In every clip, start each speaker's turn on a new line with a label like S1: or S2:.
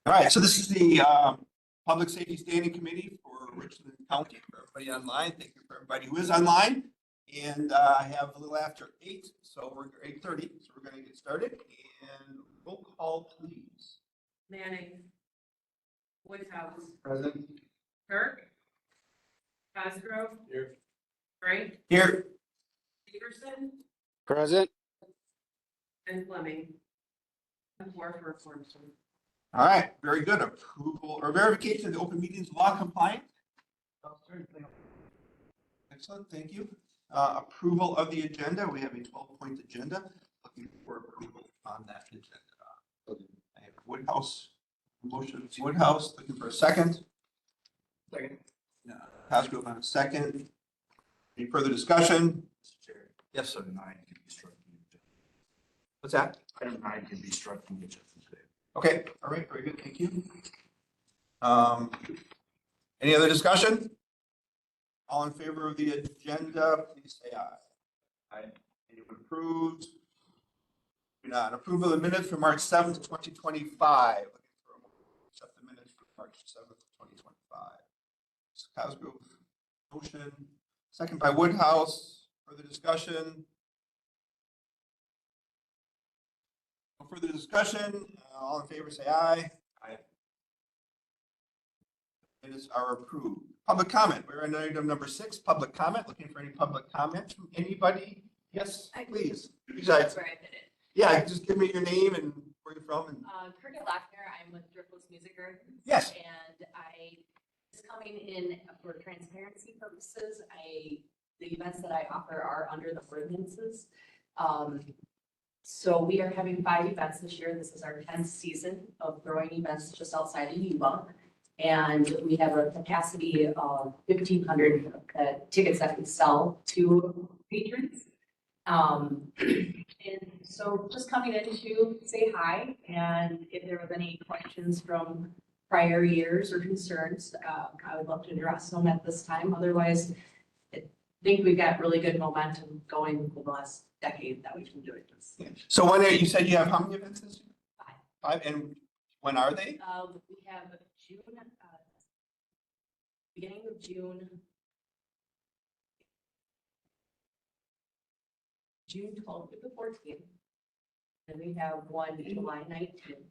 S1: All right, so this is the Public Safety Standing Committee for Richland County. For everybody online, thank you for everybody who is online. And I have a little after 8, so we're 8:30, so we're going to get started. And roll call, please.
S2: Manning. Woodhouse.
S1: Present.
S2: Kirk. Cosgrove.
S1: Here.
S2: Frank.
S1: Here.
S2: Peterson.
S3: Present.
S2: And Fleming. And 4 for Formson.
S1: All right, very good. Approval or verification of the open meetings law compliant. Excellent, thank you. Approval of the agenda. We have a 12-point agenda. Looking for approval on that agenda. I have Woodhouse, motion Woodhouse, looking for a second. Second. Cosgrove on a second. Any further discussion? Yes, sir.
S4: 9 can be struck from the agenda.
S1: What's that?
S4: Item 9 can be struck from the agenda today.
S1: Okay, all right, very good, thank you. Any other discussion? All in favor of the agenda, please say aye. Aye. Anyone approved? Do not. Approval of the minutes for March 7th, 2025. Looking for a motion to accept the minutes for March 7th, 2025. Cosgrove, motion, second by Woodhouse. Further discussion? No further discussion. All in favor, say aye. Aye. Minutes are approved. Public comment. We're on item number 6, public comment. Looking for any public comment from anybody? Yes, please.
S5: That's where I fit in.
S1: Yeah, just give me your name and where you're from. And
S5: Kirk Lackner, I'm with Driftless Music Gardens.
S1: yes.
S5: And I is coming in for transparency purposes. The events that I offer are under the ordinances. So we are having 5 events this year. This is our 10th season of throwing events just outside of Yuba. And we have a capacity of 1,500 tickets that we sell to patrons. And so just coming in to say hi, and if there was any questions from prior years or concerns, I would love to address them at this time. Otherwise, I think we've got really good momentum going for the last decade that we've been doing this.
S1: So when you said you have how many events this year?
S5: 5.
S1: 5, and when are they?
S5: We have June, beginning of June 12th to the 14th. Then we have one July 19th.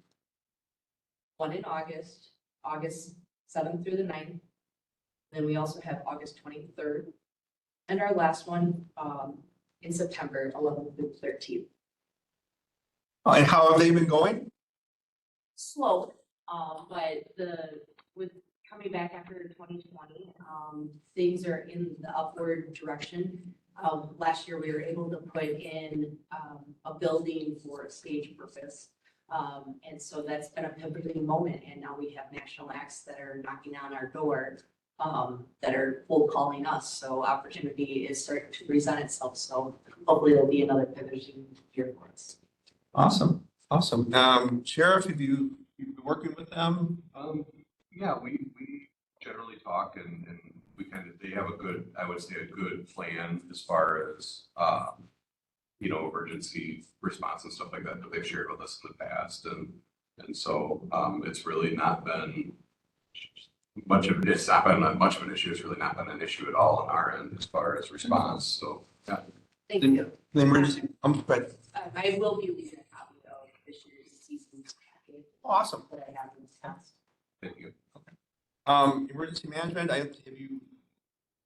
S5: One in August 7th through the 9th. Then we also have August 23rd. And our last one in September 11th through 13th.
S1: Oh, and how have they been going?
S5: Slow, but with coming back after 2020, things are in the upward direction. Last year, we were able to put in a building for a stage purpose. And so that's been a pivoting moment. And now we have national acts that are knocking on our door that are cold calling us. So opportunity is starting to present itself. So hopefully there'll be another pivoting year for us.
S1: Awesome, awesome. Sheriff, have you been working with them?
S6: Yeah, we generally talk and we they have a good, I would say a good plan as far as, emergency response and stuff like that they've shared with us in the past. And so, it's really not been much of an issue. It's really not been an issue at all on our end as far as response. So, yeah.
S5: Thank you.
S1: The emergency, but
S5: I will be leaving a copy of this year's season packet
S1: awesome.
S5: that I have in this past.
S6: Thank you.
S1: Emergency management, have you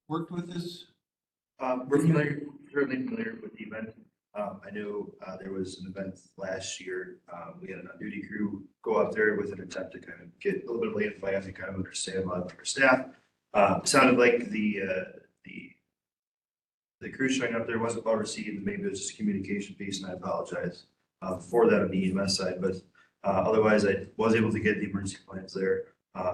S1: worked with this?
S4: We're certainly familiar with the event. I know there was an event last year. We had an on-duty crew go up there with an attempt to kind of get a little bit of lay in flight and kind of understand a lot of our staff. It sounded like the crew showing up there wasn't well received, and maybe it was just a communication piece, and I apologize for that on the EMS side. But otherwise, I was able to get the emergency plans there.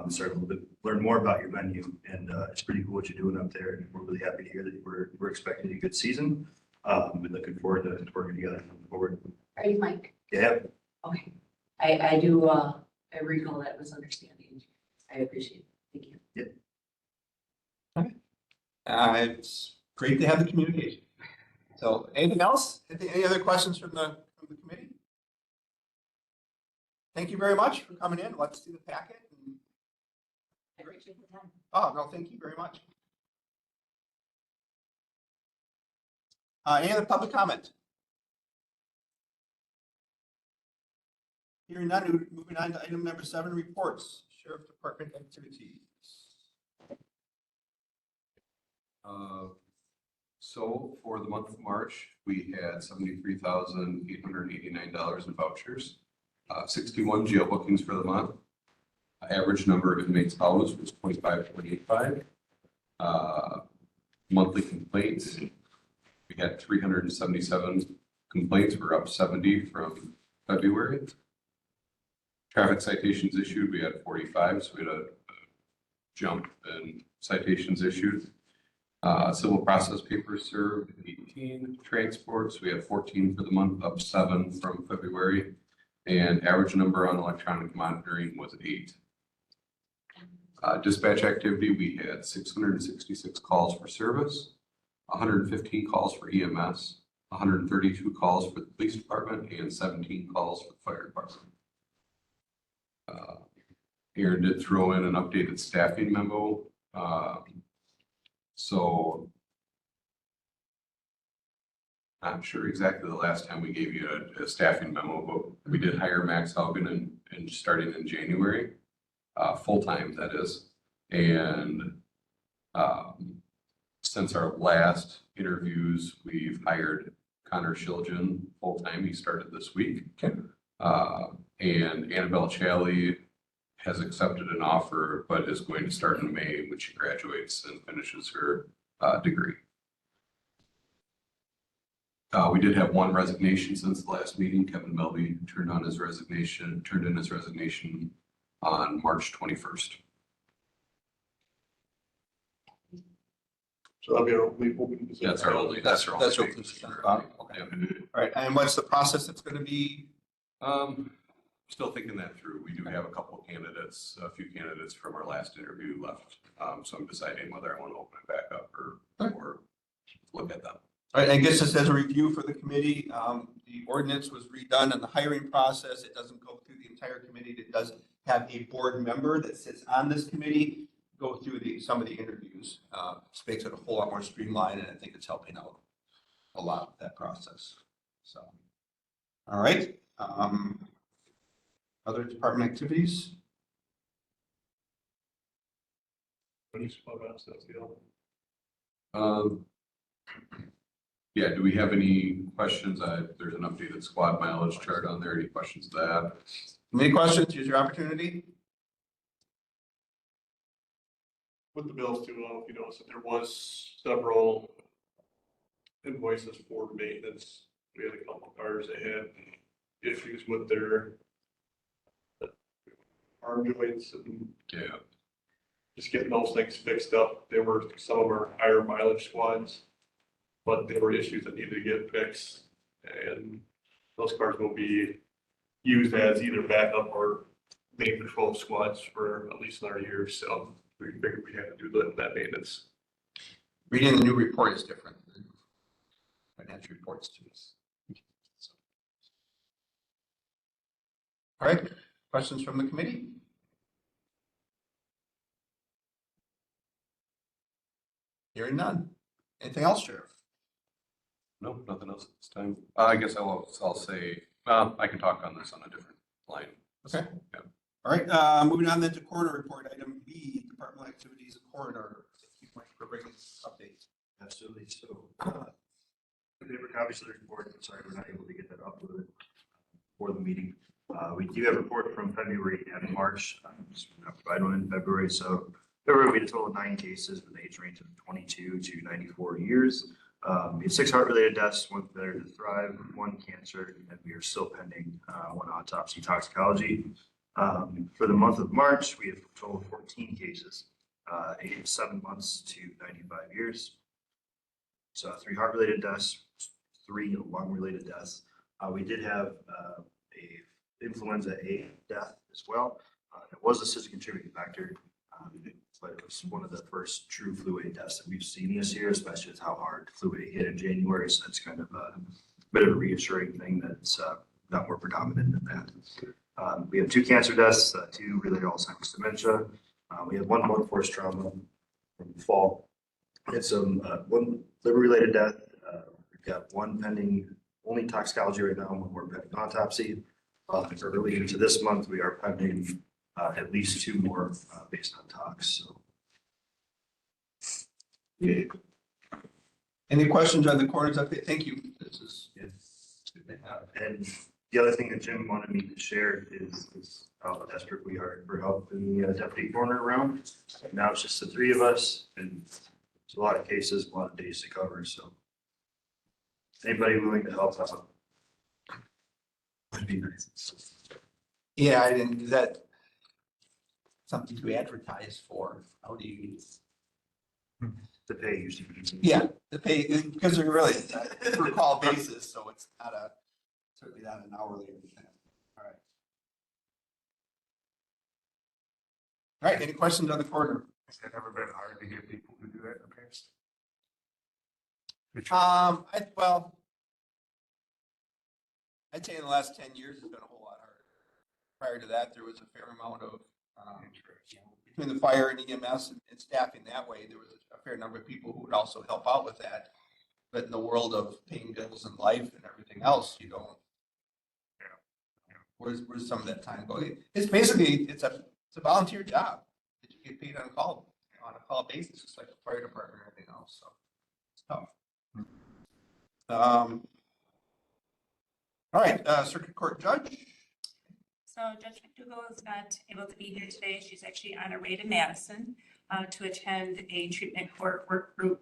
S4: Start a little bit, learn more about your venue, and it's pretty cool what you're doing up there. And we're really happy to hear that we're expecting a good season. We're looking forward to working together moving forward.
S5: Are you Mike?
S4: Yeah.
S5: Okay. I do, I recall that misunderstanding. I appreciate it. Thank you.
S1: Yeah. It's great to have the communication. So anything else? Any other questions from the committee? thank you very much for coming in. Let's see the packet.
S5: I appreciate the time.
S1: Oh, no, thank you very much. Any other public comment? Hearing none, moving on to item number 7, reports, Sheriff Department activities.
S6: So for the month of March, we had $73,889 in vouchers, 61 jail bookings for the month. Average number of inmates housed was 25.85. Monthly complaints, we had 377 complaints. We're up 70 from February. Traffic citations issued, we had 45, so we had a jump in citations issued. Civil process papers served, 18. Transports, we had 14 for the month, up 7 from February. And average number on electronic monitoring was 8. Dispatch activity, we had 666 calls for service, 115 calls for EMS, 132 calls for the police department, and 17 calls for the fire department. Aaron did throw in an updated staffing memo. So I'm sure exactly the last time we gave you a staffing memo, but we did hire Max Haugen and starting in January, full-time that is. And since our last interviews, we've hired Connor Shiljan full-time. He started this week. And Annabelle Challey has accepted an offer, but is going to start in May when she graduates and finishes her degree. We did have one resignation since the last meeting. Kevin Melby turned in his resignation on March 21st.
S3: So that'll be our only open position.
S6: That's our only.
S1: That's open position. Okay.
S6: Yeah.
S1: All right, and what's the process that's going to be?
S6: Still thinking that through. We do have a couple of candidates, a few candidates from our last interview left. So I'm deciding whether I want to open it back up or look at them.
S1: All right, I guess just as a review for the committee, the ordinance was redone in the hiring process. It doesn't go through the entire committee. It does have a board member that sits on this committee, go through some of the interviews. This makes it a whole lot more streamlined, and I think it's helping out a lot with that process. So, all right. Other department activities?
S6: Yeah, do we have any questions? There's an updated squad mileage chart on there. Any questions to that?
S1: Any questions? Use your opportunity.
S3: With the bills too, I don't know if you noticed that there was several invoices for maintenance. We had a couple cars that had issues with their arm joints and
S6: Yeah.
S3: just getting those things fixed up. There were some of our higher mileage squads, but there were issues that needed to get fixed. And those cars will be used as either backup or main patrol squads for at least another year. So we figured we had to do that maintenance.
S1: Reading the new report is different than financial reports to us. All right, questions from the committee? Hearing none. Anything else, Sheriff?
S6: No, nothing else at this time. I guess I'll say, I can talk on this on a different line.
S1: Okay.
S6: Yeah.
S1: All right, moving on then to coroner report, item B, departmental activities of coroner. Thank you, Mike, for bringing this update.
S4: Absolutely. So, paper copies of the report. I'm sorry, we're not able to get that uploaded for the meeting. We do have a report from February and March. Just not provide one in February. So February, we had a total of 9 cases with an age range of 22 to 94 years. We had 6 heart-related deaths, 1 failure to thrive, 1 cancer, and we are still pending 1 autopsy toxicology. For the month of March, we have a total of 14 cases, age of 7 months to 95 years. So 3 heart-related deaths, 3 lung-related deaths. We did have a influenza A death as well. It was a cystic contributing factor, but it was one of the first true flu A deaths that we've seen this year, especially with how hard flu A hit in January. So that's kind of a bit of a reassuring thing that's not more predominant than that. We have 2 cancer deaths, 2 related to Alzheimer's dementia. We have 1 workforce trauma from the fall. We had some, 1 liver-related death. We've got 1 pending only toxicology right now, 1 more pending autopsy. Early into this month, we are pending at least 2 more based on tox. So.
S1: Yeah. Any questions on the coroner's update? Thank you. This is good to have.
S4: And the other thing that Jim wanted me to share is how desperate we are for help in the deputy coroner round. Now it's just the 3 of us, and it's a lot of cases, a lot of days to cover. So anybody willing to help out would be nice.
S1: Yeah, I didn't, is that something to advertise for? How do you?
S4: The pay usually.
S1: Yeah, the pay, because they're really per call basis, so it's not a, certainly not an hourly or anything. All right. All right, any questions on the coroner?
S7: Has it ever been hard to get people to do that in the past?
S1: I'd say in the last 10 years, it's been a whole lot harder. Prior to that, there was a fair amount of, between the fire and EMS and staffing that way, there was a fair number of people who would also help out with that. But in the world of paying bills and life and everything else, you don't. Where's some of that time going? It's basically, it's a volunteer job that you get paid on a call basis, just like the fire department and everything else, so it's tough. All right, circuit court judge.
S8: So Judge McDougall is not able to be here today. She's actually on her way to Madison to attend a treatment court work group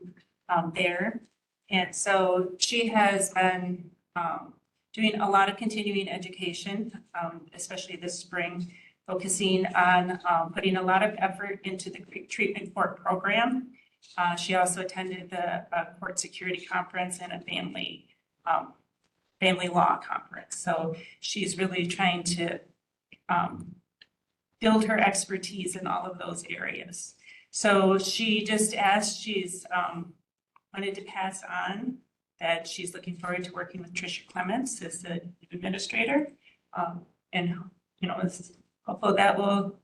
S8: there. And so she has been doing a lot of continuing education, especially this spring, focusing on putting a lot of effort into the treatment court program. She also attended the court security conference and a family law conference. So she's really trying to build her expertise in all of those areas. So she just asked, she's wanted to pass on that she's looking forward to working with Tricia Clements as the administrator. And, you know, it's hopeful that will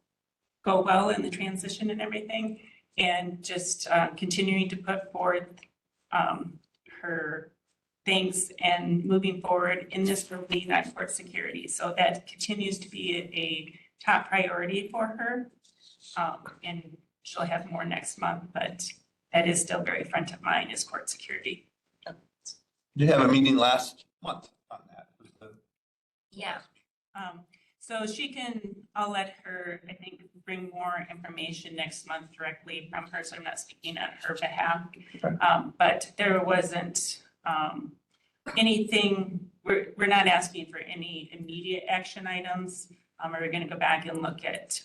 S8: go well in the transition and everything. And just continuing to put forth her things and moving forward in this for lead on court security. So that continues to be a top priority for her. And she'll have more next month, but that is still very front of mind is court security.
S1: Did have a meeting last month on that.
S8: Yeah. So she I'll let her, I think, bring more information next month directly from her, so I'm not speaking on her behalf.
S1: Okay.
S8: But there wasn't anything, we're not asking for any immediate action items. We're gonna go back and look at,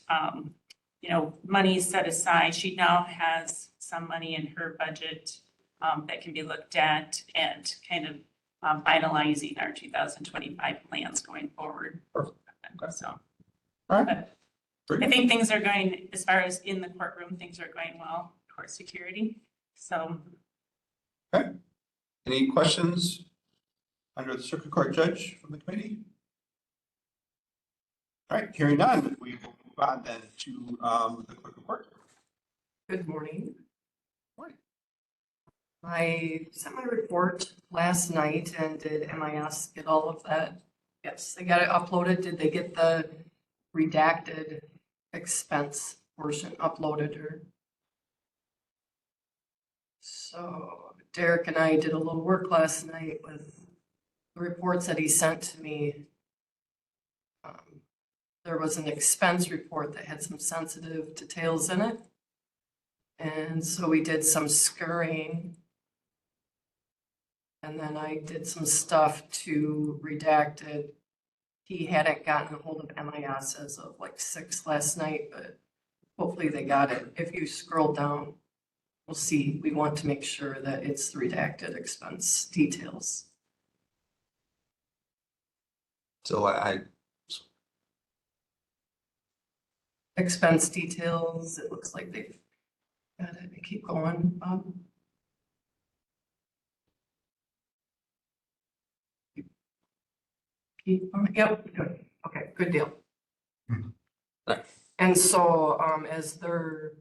S8: you know, money set aside. She now has some money in her budget that can be looked at and kind of finalizing our 2025 plans going forward.
S1: Perfect. Okay.
S8: So.
S1: All right.
S8: But I think things are going, as far as in the courtroom, things are going well, court security. So.
S1: Okay. Any questions under the circuit court judge from the committee? All right, hearing none, we will move on then to the clerk of court.
S9: Good morning.
S1: Morning.
S9: I sent my report last night and did MIS get all of that? Yes, they got it uploaded. Did they get the redacted expense portion uploaded or? So Derek and I did a little work last night with the reports that he sent to me. There was an expense report that had some sensitive details in it. And so we did some scurrying. And then I did some stuff to redact it. He hadn't gotten a hold of MIS as of like 6 last night, but hopefully they got it. If you scroll down, we'll see. We want to make sure that it's the redacted expense details.
S1: So
S9: Expense details, it looks like they've got it. I keep going. Yep, good. Okay, good deal. And so, as they're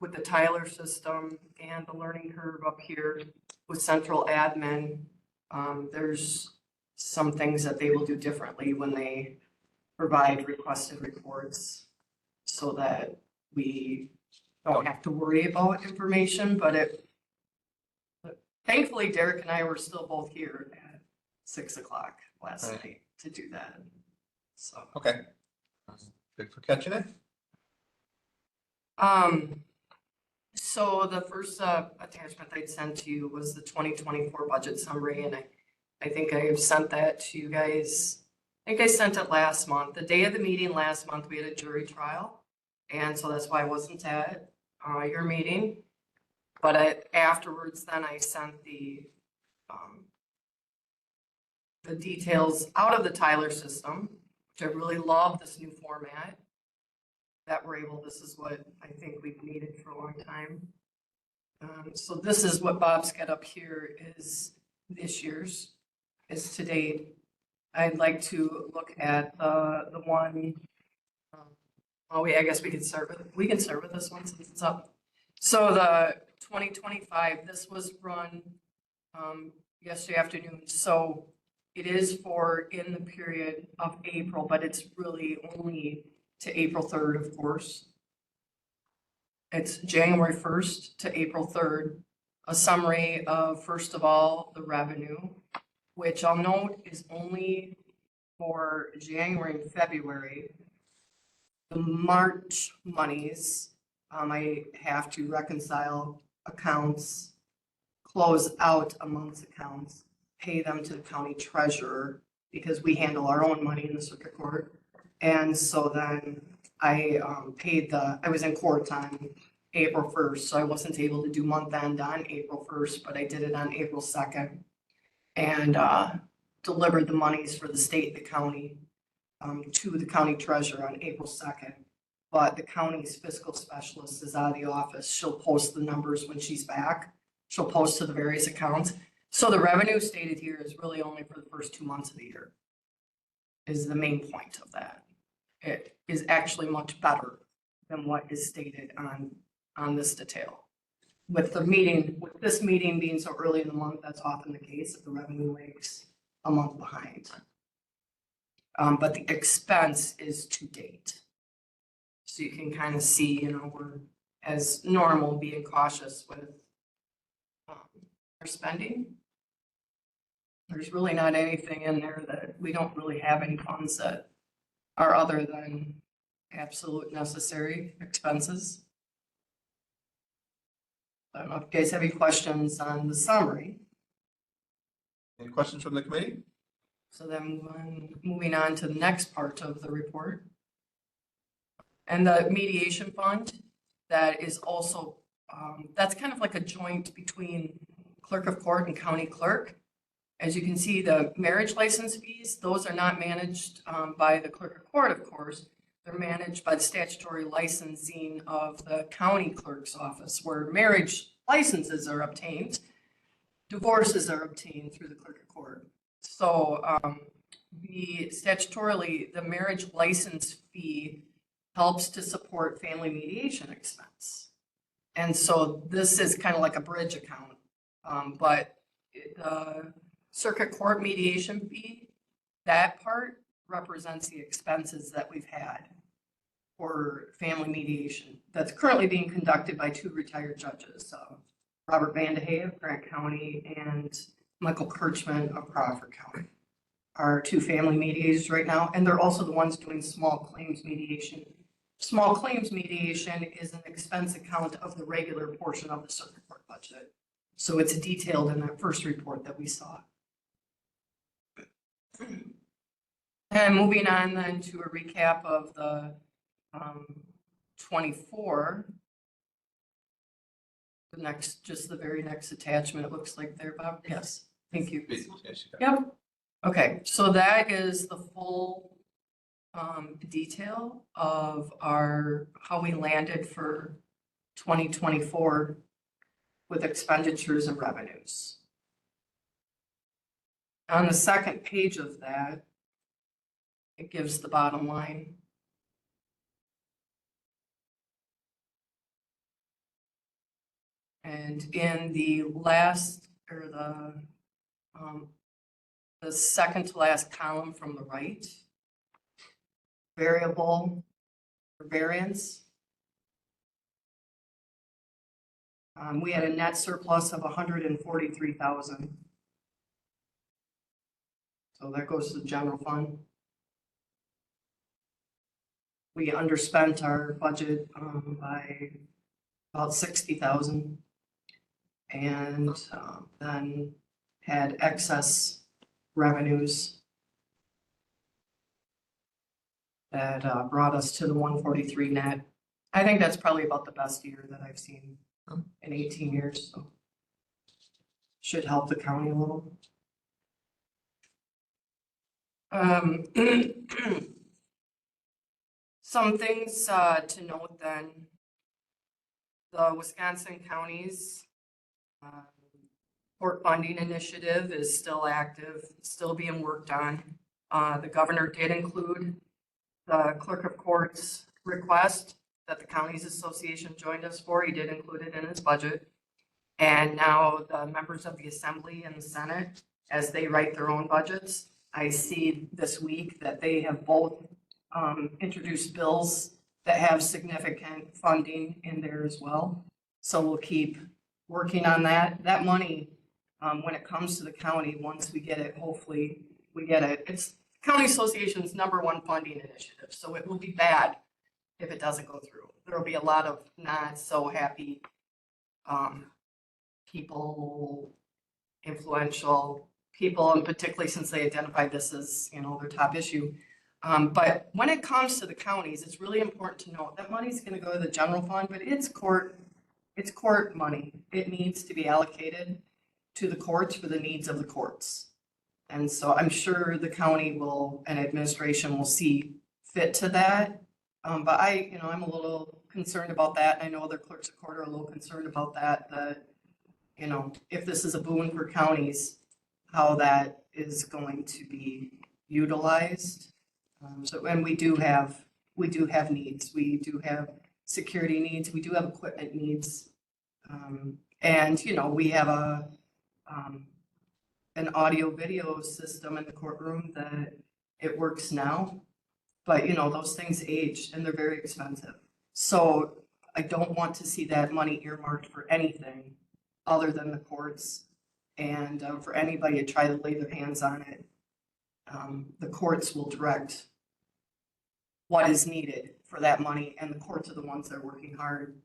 S9: with the Tyler system and the learning curve up here with central admin, there's some things that they will do differently when they provide requested reports so that we don't have to worry about information, but thankfully Derek and I were still both here at 6 o'clock last
S1: Right.
S9: night to do that. So.
S1: Okay. Good for catching it.
S9: So the first attachment I'd sent to you was the 2024 budget summary, and I think I have sent that to you guys. I think I sent it last month. The day of the meeting last month, we had a jury trial, and so that's why I wasn't at your meeting. But afterwards, then I sent the details out of the Tyler system, which I really love this new format. That we're able, this is what I think we've needed for a long time. So this is what Bob's got up here is this year's, is to date. I'd like to look at the one, I guess we can start with this one since it's up. So the 2025, this was run yesterday afternoon. So it is for in the period of April, but it's really only to April 3rd, of course. It's January 1st to April 3rd. A summary of, first of all, the revenue, which I'll note is only for January and February. The March monies, I have to reconcile accounts, close out a month's accounts, pay them to the county treasurer because we handle our own money in the circuit court. And so then I I was in court on April 1st, so I wasn't able to do month end on April 1st, but I did it on April 2nd. And delivered the monies for the state and the county to the county treasurer on April 2nd. But the county's fiscal specialist is out of the office. She'll post the numbers when she's back. She'll post to the various accounts. So the revenue stated here is really only for the first 2 months of the year, is the main point of that. It is actually much better than what is stated on this detail. With this meeting being so early in the month, that's often the case if the revenue lags a month behind. But the expense is to date. So you can kind of see, we're as normal being cautious with our spending. There's really not anything in there that we don't really have any funds that are other than absolute necessary expenses. I don't know if you guys have any questions on the summary.
S1: Any questions from the committee?
S9: So then moving on to the next part of the report. And the mediation fund, that is also, that's kind of like a joint between clerk of court and county clerk. As you can see, the marriage license fees, those are not managed by the clerk of court, of course. They're managed by the statutory licensing of the county clerk's office, where marriage licenses are obtained. Divorces are obtained through the clerk of court. So statutorily, the marriage license fee helps to support family mediation expense. And so this is kind of like a bridge account, but the circuit court mediation fee, that part represents the expenses that we've had for family mediation that's currently being conducted by 2 retired judges, Robert Vandehey of Grant County and Michael Kirchman of Crawford County are 2 family mediators right now, and they're also the ones doing small claims mediation. Small claims mediation is an expense account of the regular portion of the circuit court budget. So it's detailed in that first report that we saw. And moving on then to a recap of the 24. The very next attachment, it looks like there, Bob. Yes, thank you. Yep. Okay, so that is the full detail of how we landed for 2024 with expenditures and revenues. On the second page of that, it gives the bottom line. And in the last, or the second to last column from the right, variable or variance. We had a net surplus of 143,000. So that goes to the general fund. We underspent our budget by about 60,000. And then had excess revenues that brought us to the 143 net. I think that's probably about the best year that I've seen in 18 years, so should help the county a little. Some things to note then. The Wisconsin counties court funding initiative is still active, still being worked on. The governor did include the clerk of court's request that the counties association joined us for. He did include it in his budget. And now the members of the assembly and the senate, as they write their own budgets, I see this week that they have both introduced bills that have significant funding in there as well. So we'll keep working on that. That money, when it comes to the county, once we get it, hopefully we get it. It's county association's #1 funding initiative, so it will be bad if it doesn't go through. There'll be a lot of not so happy people, influential people, and particularly since they identified this as, you know, their top issue. But when it comes to the counties, it's really important to note that money's going to go to the general fund, but it's court money. It needs to be allocated to the courts for the needs of the courts. And so I'm sure the county will, and administration will see fit to that. But I'm a little concerned about that. I know other clerks of court are a little concerned about that, if this is a boon for counties, how that is going to be utilized. And we do have needs. We do have security needs. We do have equipment needs. And we have an audio video system in the courtroom that it works now, but those things age and they're very expensive. So I don't want to see that money earmarked for anything other than the courts, and for anybody to try to lay their hands on it. The courts will direct what is needed for that money, and the courts are the ones that are working hard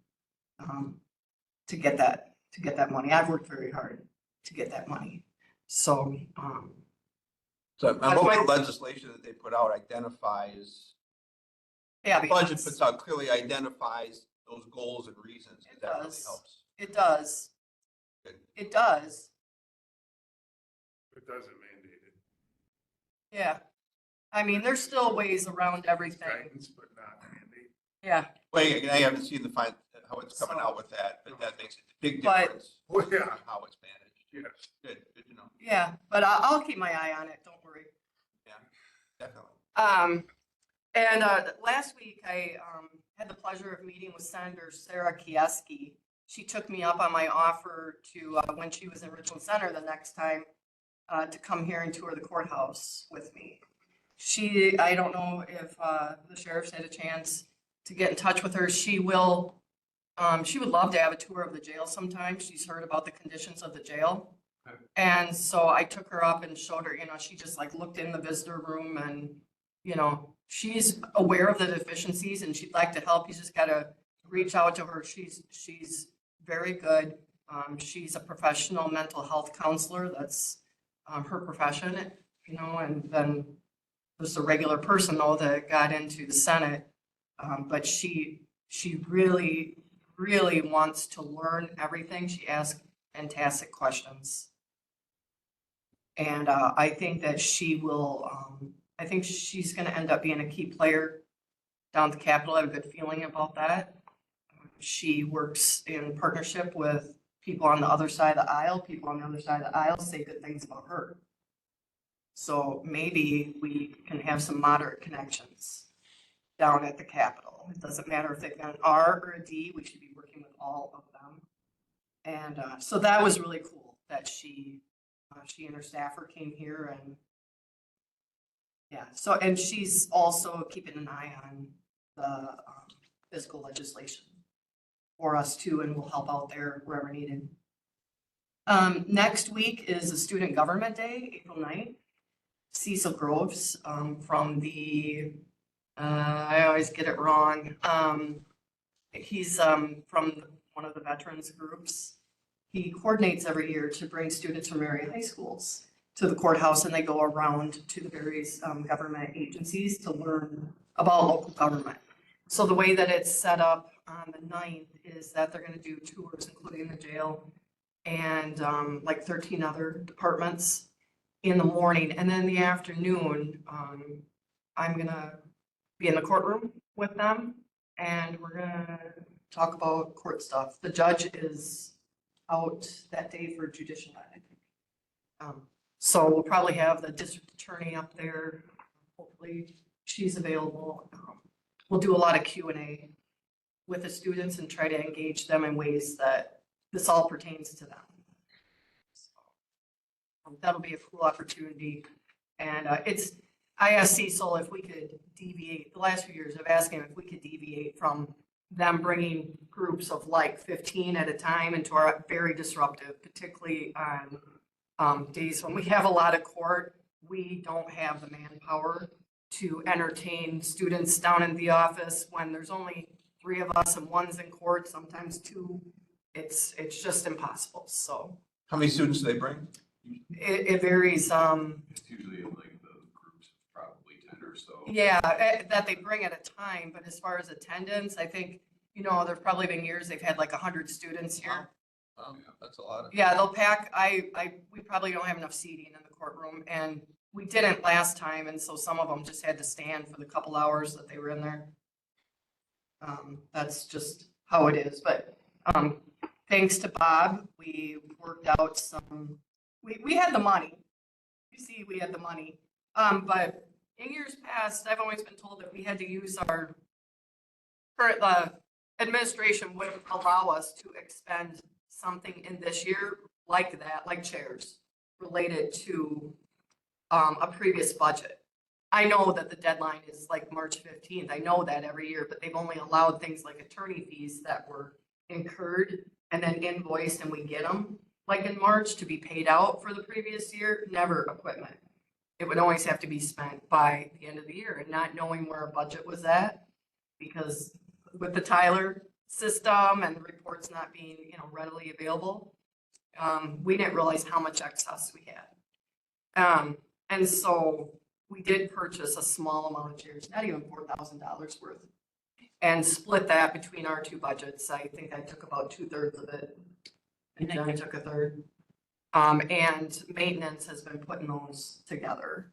S9: to get that money. I've worked very hard to get that money. So
S1: So I hope the legislation that they put out identifies, the budget puts out, clearly identifies those goals and reasons.
S9: It
S1: That really
S9: does.
S1: helps.
S9: It does.
S1: Good.
S9: It does.
S7: It doesn't mandate it.
S9: Yeah. I mean, there's still ways around everything.
S7: Guidance, but not mandate.
S9: Yeah.
S1: Wait, I haven't seen how it's coming out with that, but that makes a big
S9: But-
S1: difference.
S7: Well, yeah.
S1: in How it's managed.
S7: Yes.
S1: Good to know.
S9: Yeah, but I'll keep my eye on it. Don't worry.
S1: Definitely.
S9: And last week I had the pleasure of meeting with Senator Sarah Kieski. She took me up on my offer to, when she was in Richland Center the next time, to come here and tour the courthouse with me. I don't know if the sheriff's had a chance to get in touch with her. She would love to have a tour of the jail sometime. She's heard about the conditions of the jail.
S6: Okay.
S9: And so I took her up and showed her, she just looked in the visitor room and, she's aware of the deficiencies and she'd like to help. You just gotta reach out to her. She's very good. She's a professional mental health counselor. That's her profession, and then there's a regular person though that got into the Senate. But she really, really wants to learn everything. She asks fantastic questions. And I think that she will, I think she's going to end up being a key player down at the Capitol. I have a good feeling about that. She works in partnership with people on the other side of the aisle. People on the other side of the aisle say good things about her. So maybe we can have some moderate connections down at the Capitol. It doesn't matter if they've got an R or a D, we should be working with all of them. And so that was really cool that she and her staffer came here and yeah, so, and she's also keeping an eye on the physical legislation for us too, and will help out there wherever needed. Next week is a Student Government Day, April 9th. Cecil Groves from the, I always get it wrong. He's from one of the veterans groups. He coordinates every year to bring students from area high schools to the courthouse, and they go around to the various government agencies to learn about local government. So the way that it's set up on the 9th is that they're going to do tours, including the jail and like 13 other departments in the morning. And then in the afternoon, I'm going to be in the courtroom with them, and we're going to talk about court stuff. The judge is out that day for judicial ed, I think. So we'll probably have the district attorney up there. Hopefully she's available. We'll do a lot of Q&A with the students and try to engage them in ways that this all pertains to them. So, that'll be a cool opportunity. And I asked Cecil if we could deviate, the last few years I've asked him if we could deviate from them bringing groups of like 15 at a time into our very disruptive, particularly on days when we have a lot of court. We don't have the manpower to entertain students down in the office when there's only 3 of us and one's in court, sometimes 2. It's just impossible. So
S1: How many students do they bring?
S9: it varies.
S6: It's usually like the groups of probably 10 or so.
S9: Yeah, that they bring at a time, but as far as attendance, I think, there's probably been years they've had like 100 students here.
S1: That's a lot.
S9: Yeah, they'll pack, we probably don't have enough seating in the courtroom, and we didn't last time, and so some of them just had to stand for the couple hours that they were in there. That's just how it is, but thanks to Bob, we worked out some, we had the money. You see, we had the money, but in years past, I've always been told that we had to use our, the administration would allow us to expend something in this year like that, like chairs related to a previous budget. I know that the deadline is like March 15th. I know that every year, but they've only allowed things like attorney fees that were incurred and then invoiced, and we get them like in March to be paid out for the previous year, never equipment. It would always have to be spent by the end of the year, and not knowing where our budget was at, because with the Tyler system and the reports not being, readily available, we didn't realize how much excess we had. And so we did purchase a small amount of chairs, not even $4,000 worth, and split that between our 2 budgets. I think I took about 2/3 of it, and Jen took 1/3. And maintenance has been putting those together.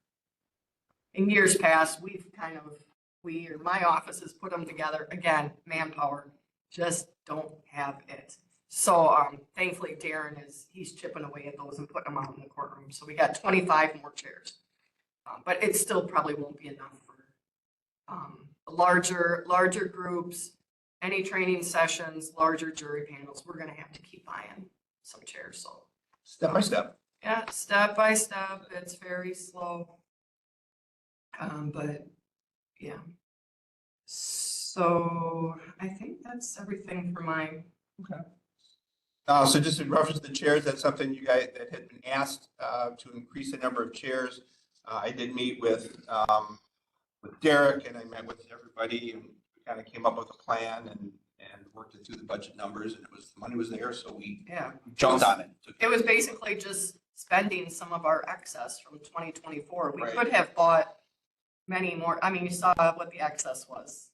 S9: In years past, my office has put them together. Again, manpower, just don't have it. So thankfully Darren he's chipping away at those and putting them out in the courtroom. So we got 25 more chairs. But it still probably won't be enough for larger groups, any training sessions, larger jury panels. We're gonna have to keep buying some chairs. So
S1: Step by step.
S9: yeah, step by step. It's very slow. But yeah. So I think that's everything for my.
S1: So just in reference to the chairs, that's something you guys that had been asked to increase the number of chairs. I did meet with Derek, and I met with everybody, and we kind of came up with a plan and worked it through the budget numbers, and the money was there, so we jumped on it.
S9: It was basically just spending some of our excess from 2024. We
S1: Right.
S9: could have bought many more. I mean, you saw what the excess was.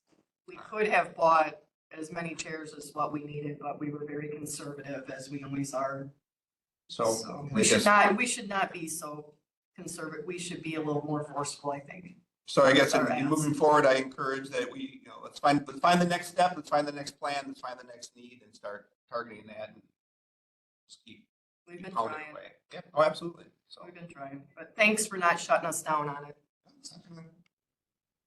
S9: We could have bought as many chairs as what we needed, but we were very conservative, as we always are.
S1: So
S9: we should not be so conservative. We should be a little more forceful, I think.
S1: So I guess
S9: Our
S1: in
S9: ask.
S1: moving forward, I encourage that we, let's find the next step, let's find the next plan, let's find the next need, and start targeting that, and just keep
S9: We've been
S1: pounding
S9: trying.
S1: away. Yeah, oh, absolutely. So
S9: We've been trying, but thanks for not shutting us down on it.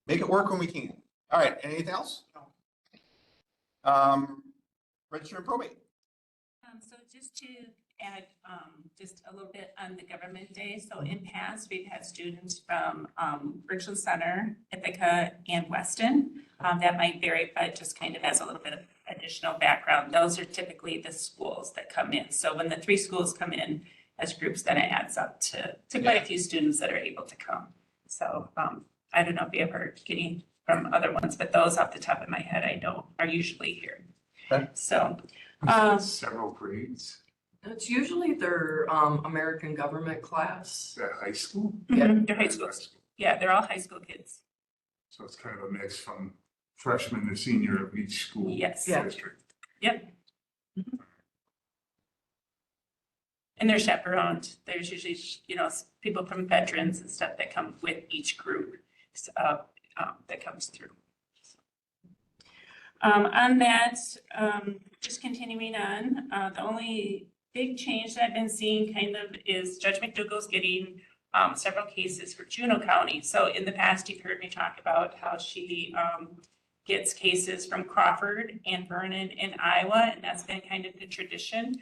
S1: make it work when we can. All right, anything else?
S9: No.
S1: Register and probate.
S8: So just to add, just a little bit on the government day. So in past, we've had students from, Richland Center, Ithaca, and Weston. That might vary, but just kind of as a little bit of additional background, those are typically the schools that come in. So when the 3 schools come in as groups, then it adds up to quite a few students that are able to come. So, I don't know if you ever get any from other ones, but those off the top of my head, I know are usually here.
S1: Okay.
S8: So,
S7: Several grades,
S9: It's usually their American government class.
S7: is that high school?
S8: mhm, they're high schools. Yeah, they're all high school kids.
S7: So it's kind of a mix from freshman to senior of each school
S8: Yes.
S9: Yeah.
S7: district.
S8: Yep. Mhm. And they're chaperoned. There's usually, people from veterans and stuff that come with each group, that comes through. On that, just continuing on, the only big change that I've been seeing kind of is Judge McDougall's getting several cases for Juneau County. So in the past, you've heard me talk about how she gets cases from Crawford and Vernon in Iowa, and that's been kind of the tradition.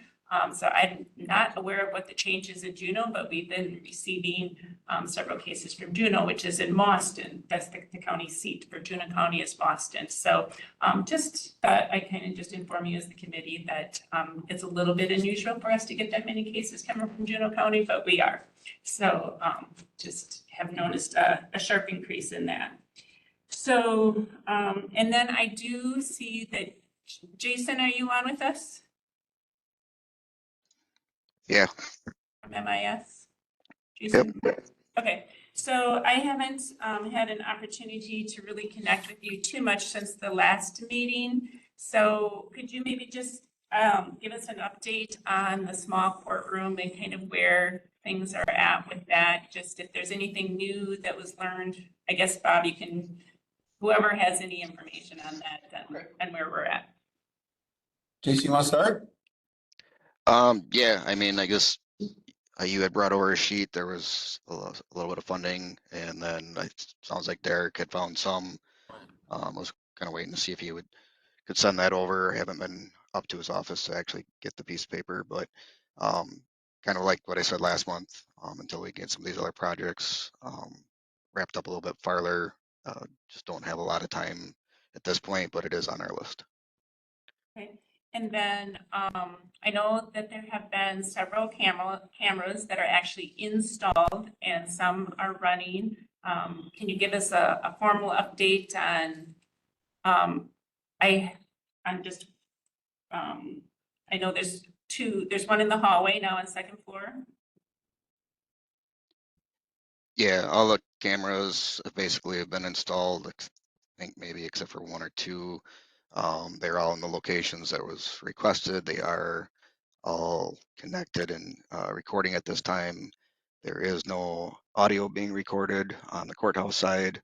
S8: So I'm not aware of what the change is in Juneau, but we've been receiving several cases from Juneau, which is in Boston. That's the county seat for Juneau County is Boston. So just thought I kind of just inform you as the committee that it's a little bit unusual for us to get that many cases coming from Juneau County, but we are. So just have noticed a sharp increase in that. So, and then I do see that, Jason, are you on with us?
S10: Yeah.
S8: From MIS? Jason? Okay, so I haven't had an opportunity to really connect with you too much since the last meeting. So could you maybe just give us an update on the small courtroom and kind of where things are at with that? Just if there's anything new that was learned, I guess, Bob, you can, whoever has any information on that and where we're at.
S1: JC, you want to start?
S10: Yeah, I mean, I guess you had brought over a sheet. There was a little bit of funding, and then it sounds like Derek had found some. I was kind of waiting to see if he could send that over. I haven't been up to his office to actually get the piece of paper, but kind of like what I said last month, until we get some of these other projects wrapped up a little bit farther. Just don't have a lot of time at this point, but it is on our list.
S8: Okay, and then I know that there have been several cameras that are actually installed and some are running. Can you give us a formal update on, I know there's one in the hallway now on second floor.
S10: Yeah, all the cameras basically have been installed, I think maybe except for 1 or 2. They're all in the locations that was requested. They are all connected and recording at this time. There is no audio being recorded on the courthouse side,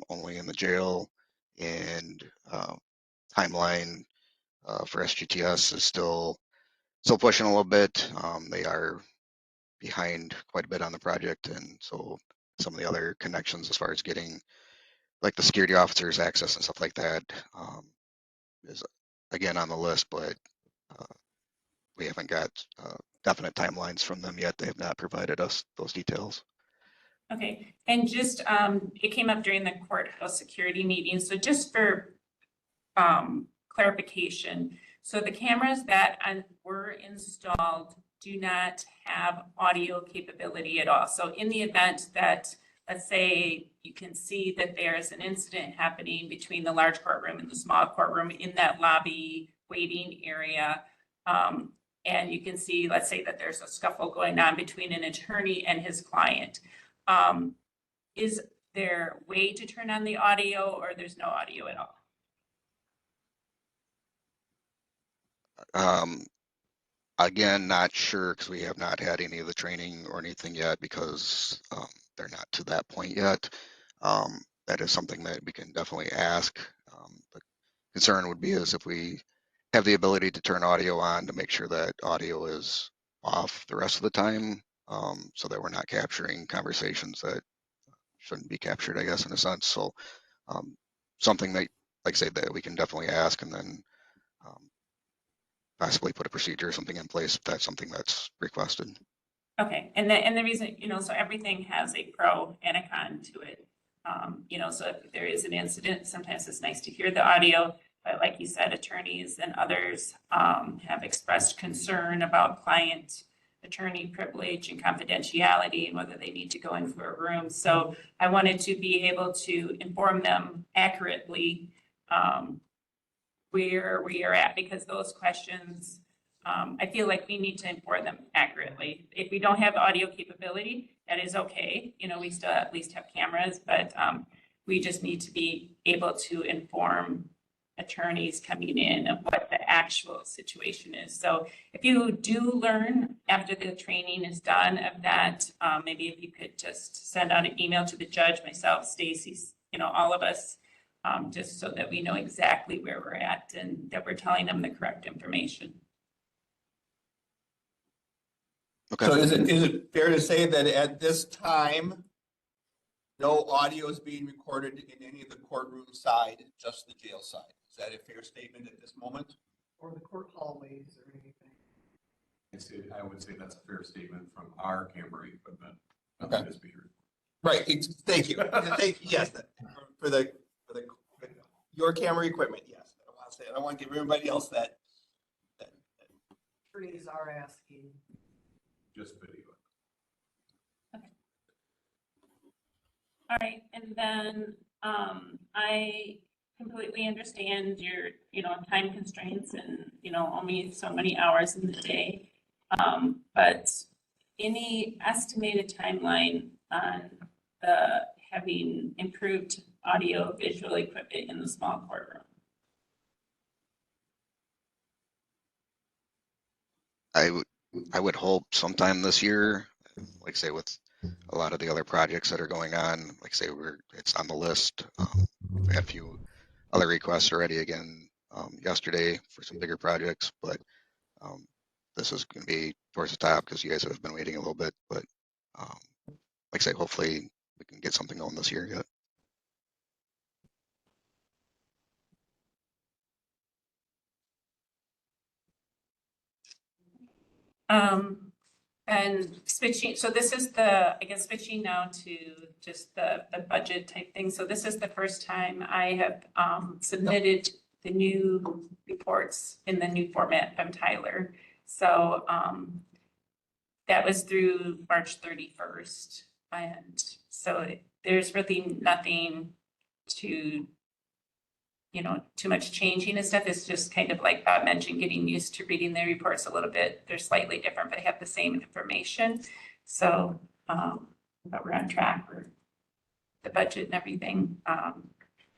S10: only in the jail. And timeline for SGTS is still pushing a little bit. They are behind quite a bit on the project, and so some of the other connections as far as getting like the security officers access and stuff like that is again on the list, but we haven't got definite timelines from them yet. They have not provided us those details.
S8: Okay, and just, it came up during the courthouse security meeting, so just for clarification, so the cameras that were installed do not have audio capability at all. So in the event that, let's say, you can see that there's an incident happening between the large courtroom and the small courtroom in that lobby waiting area, and you can see, let's say that there's a scuffle going on between an attorney and his client. Is there a way to turn on the audio, or there's no audio at all?
S10: Again, not sure because we have not had any of the training or anything yet because they're not to that point yet. That is something that we can definitely ask. The concern would be is if we have the ability to turn audio on to make sure that audio is off the rest of the time, so that we're not capturing conversations that shouldn't be captured, I guess, in a sense. So something that, like I say, that we can definitely ask, and then possibly put a procedure or something in place if that's something that's requested.
S8: Okay, and the reason, so everything has a pro and a con to it. So if there is an incident, sometimes it's nice to hear the audio, but like you said, attorneys and others have expressed concern about client attorney privilege and confidentiality and whether they need to go into a room. So I wanted to be able to inform them accurately where we are at, because those questions, I feel like we need to inform them accurately. If we don't have audio capability, that is okay. We still at least have cameras, but we just need to be able to inform attorneys coming in of what the actual situation is. So if you do learn after the training is done of that, maybe if you could just send out an email to the judge, myself, Stacy's, all of us, just so that we know exactly where we're at and that we're telling them the correct information.
S10: Okay.
S1: So is it fair to say that at this time, no audio is being recorded in any of the courtroom side, just the jail side? Is that a fair statement at this moment?
S9: Or the court hallways or anything?
S6: I would say that's a fair statement from our camera equipment.
S1: Okay.
S6: This behavior.
S1: Right, thank you. Yes, for your camera equipment, yes. I don't want to give everybody else that.
S9: Attorneys are asking.
S6: Just video.
S8: All right, and then I completely understand your, time constraints and, only so many hours in the day. But any estimated timeline on having improved audio visual equipment in the small courtroom?
S10: I would hope sometime this year, like I say, with a lot of the other projects that are going on, like I say, it's on the list. We've had a few other requests already again yesterday for some bigger projects, but this is going to be towards the top because you guys have been waiting a little bit. But like I say, hopefully we can get something going this year yet.
S8: And switching, so this is switching now to just the budget type thing. So this is the first time I have submitted the new reports in the new format from Tyler. So that was through March 31st. And so there's really nothing to, too much changing and stuff. It's just kind of like Bob mentioned, getting used to reading the reports a little bit. They're slightly different, but they have the same information. So, but we're on track for the budget and everything.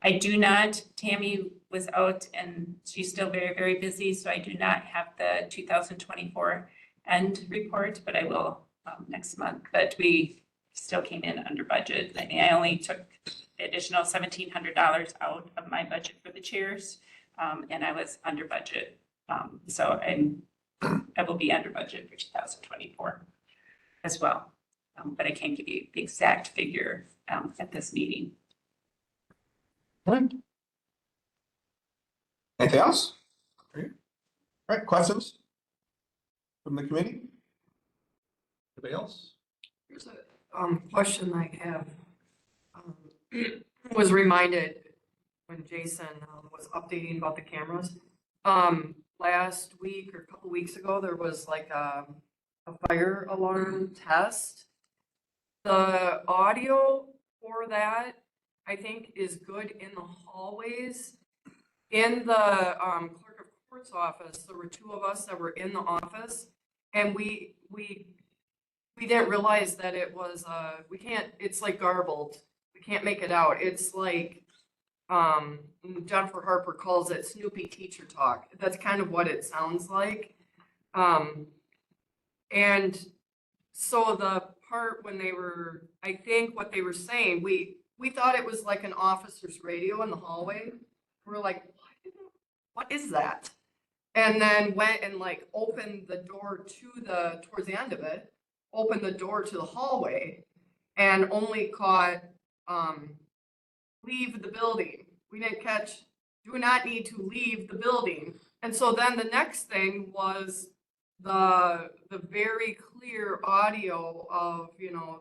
S8: I do not, Tammy was out and she's still very, very busy. So I do not have the 2024 end report, but I will next month. But we still came in under budget. I mean, I only took the additional $1,700 out of my budget for the chairs, and I was under budget. So I will be under budget for 2024 as well. But I can't give you the exact figure at this meeting.
S1: Anything else? All right, questions from the committee? Anybody else?
S9: Here's a question I have. Was reminded when Jason was updating about the cameras. Last week or a couple weeks ago, there was like a fire alarm test. The audio for that, I think, is good in the hallways. In the clerk of court's office, there were two of us that were in the office, and we didn't realize that it was it's like garbled. We can't make it out. It's like Jennifer Harper calls it Snoopy teacher talk. That's kind of what it sounds like. And so the part when I think what they were saying, we thought it was like an officer's radio in the hallway. We're like, what is that? And then went and like opened the door towards the end of it, opened the door to the hallway and only caught leave the building. We didn't catch, do not need to leave the building. And so then the next thing was the very clear audio of, you know,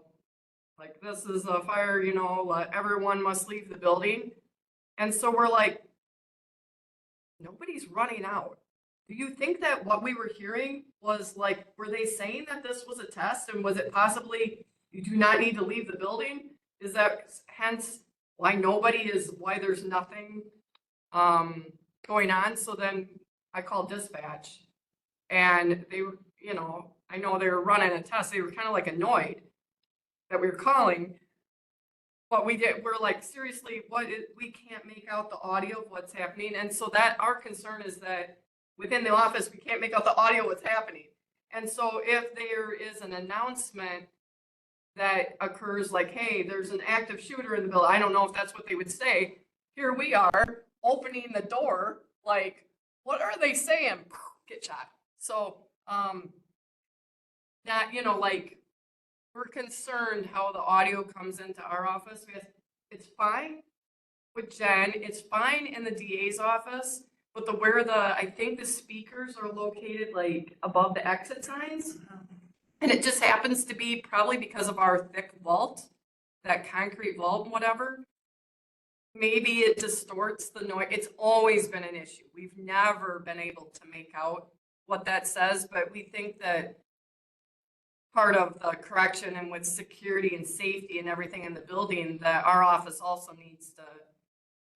S9: like, this is a fire, you know, everyone must leave the building. And so we're like, nobody's running out. Do you think that what we were hearing was like, were they saying that this was a test, and was it possibly you do not need to leave the building? Is that hence why why there's nothing going on? So then I called dispatch, and they were, you know, I know they were running a test. They were kind of like annoyed that we were calling. But we're like, seriously, we can't make out the audio of what's happening. And so that our concern is that within the office, we can't make out the audio of what's happening. And so if there is an announcement that occurs like, hey, there's an active shooter in the building, I don't know if that's what they would say. Here we are opening the door, like, what are they saying? Get shot. So, not, you know, like, we're concerned how the audio comes into our office. It's fine with Jen, it's fine in the DA's office, but I think the speakers are located like above the exit signs. And it just happens to be probably because of our thick vault, that concrete vault and whatever. Maybe it distorts the noise. It's always been an issue. We've never been able to make out what that says, but we think that part of the correction and with security and safety and everything in the building, that our office also needs to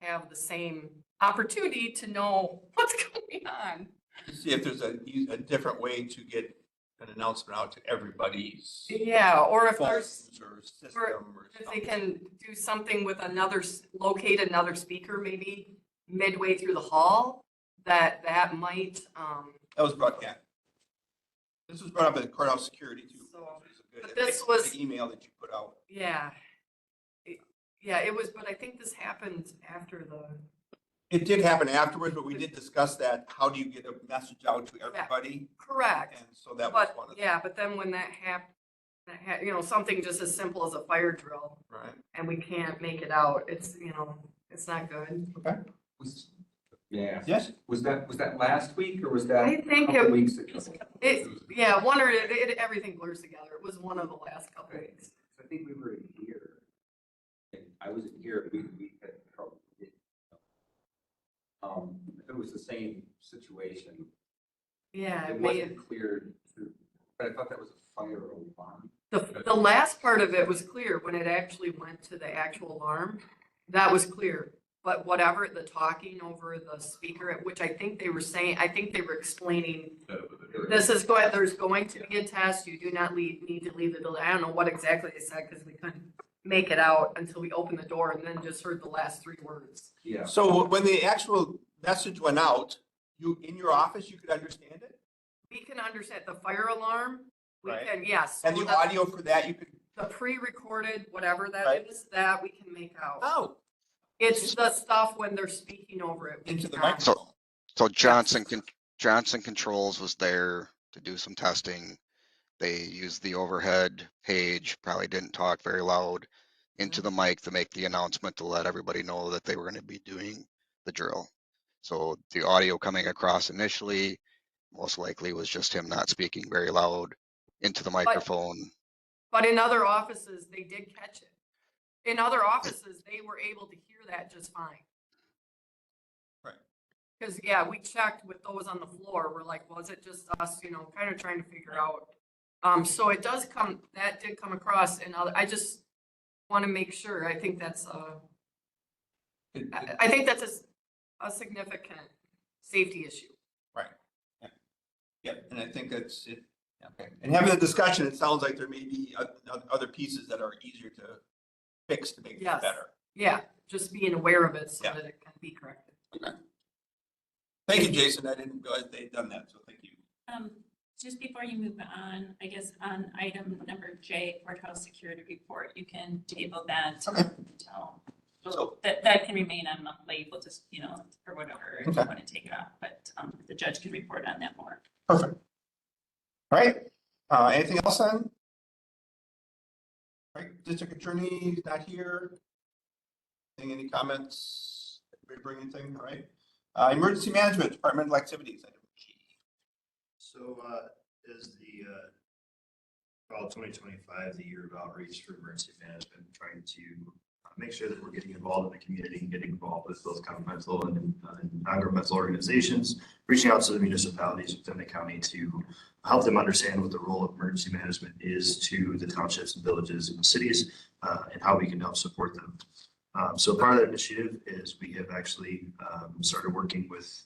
S9: have the same opportunity to know what's going on.
S1: See if there's a different way to get an announcement out to everybody's
S9: Yeah, or if there's,
S1: phones or system or
S9: if
S1: something.
S9: they can do something with locate another speaker maybe midway through the hall, that might,
S1: That was brought, yeah. This was brought up at courthouse security too.
S9: So,
S1: which is a good-
S9: but this
S1: the
S9: was-
S1: email that you put out.
S9: yeah. Yeah, it was, but I think this happened after
S1: It did happen afterwards, but we did discuss that. How do you get a message out to everybody?
S9: correct.
S1: And so that was
S9: But,
S1: one of them,
S9: yeah, but then when that happened, you know, something just as simple as a fire drill,
S1: right?
S9: and we can't make it out, it's, you know, it's not good.
S11: Yeah.
S1: Yes,
S11: Was that last week or was that
S9: I
S11: a
S9: think
S11: couple weeks ago?
S9: Everything blurs together. It was one of the last couple weeks.
S11: I think we were here. And I wasn't here, we had trouble. If it was the same situation,
S9: Yeah,
S11: it wasn't cleared through, but I thought that was a fire alarm.
S9: the last part of it was clear when it actually went to the actual alarm. That was clear. But whatever, the talking over the speaker, which I think they were saying, I think they were explaining, there's going to be a test. You do not need to leave the building. I don't know what exactly they said because we couldn't make it out until we opened the door and then just heard the last 3 words.
S11: Yeah.
S1: so when the actual message went out, in your office, you could understand it?
S9: We can understand the fire alarm. We
S1: Right.
S9: can, yes.
S1: And
S9: so
S1: the audio for that, you could,
S9: the pre-recorded, whatever that
S1: Right.
S9: is, that we can make out.
S1: oh,
S9: It's the stuff when they're speaking over it. we
S1: into the
S9: cannot.
S1: microphone.
S10: So Johnson Controls was there to do some testing. They used the overhead page, probably didn't talk very loud into the mic to make the announcement to let everybody know that they were going to be doing the drill. So the audio coming across initially most likely was just him not speaking very loud into the microphone.
S9: But in other offices, they did catch it. In other offices, they were able to hear that just fine.
S1: Right.
S9: Because, yeah, we checked with those on the floor. We're like, was it just us, you know, kind of trying to figure out. So it does that did come across in other, I just want to make sure. I think that's I think that's a significant safety issue.
S1: Right. Yeah. Yep, and I think that's it. Okay. And having the discussion, it sounds like there may be other pieces that are easier to fix to make it
S9: Yes.
S1: better.
S9: Yeah, just being aware of it so
S1: Yeah.
S9: that it can be corrected.
S1: Okay. Thank you, Jason. I didn't realize they'd done that, so thank you.
S12: Just before you move on, I guess on item number J, courthouse security report, you can table that
S1: Okay.
S12: until,
S1: So-
S12: that can remain on monthly, we'll just, you know, for whatever, if you
S1: Okay.
S12: want to take it off, but the judge can report on that more.
S1: Perfect. All right, anything else then? All right, district attorney not here. Any comments? Anybody bring anything? All right. Emergency management, departmental activities. Item G.
S4: So, is the, fall 2025, the year of outreach for emergency management, trying to make sure that we're getting involved in the community and getting involved with both governmental and non-governmental organizations, reaching out to the municipalities within the county to help them understand what the role of emergency management is to the townships and villages and cities, and how we can help support them. So part of that initiative is we have actually started working with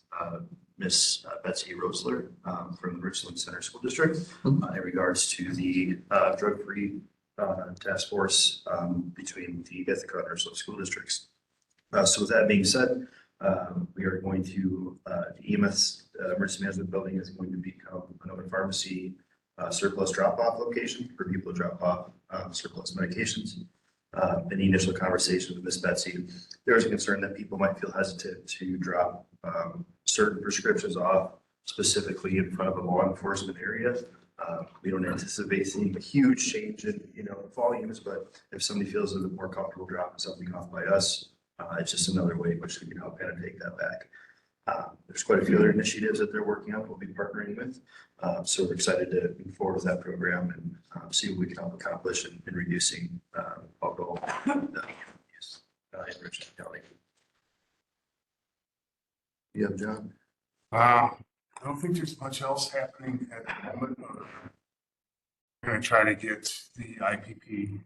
S4: Miss Betsy Rosler from the Richland Center School District in regards to the drug-free task force between the Ithaca and Ursula school districts. So with that being said, we are going to, the EMS emergency management building is going to become an open pharmacy surplus drop-off location for people to drop off surplus medications. In the initial conversation with Miss Betsy, there was a concern that people might feel hesitant to drop certain prescriptions off specifically in front of a law enforcement area. We don't anticipate seeing a huge change in, volumes, but if somebody feels a little more comfortable dropping something off by us, it's just another way in which we can help kind of take that back. There's quite a few other initiatives that they're working on, we'll be partnering with. So we're excited to move forward with that program and see what we can help accomplish in reducing alcohol use in Richland County. Yeah, John?
S7: I don't think there's much else happening at the moment. We're gonna try to get the IPP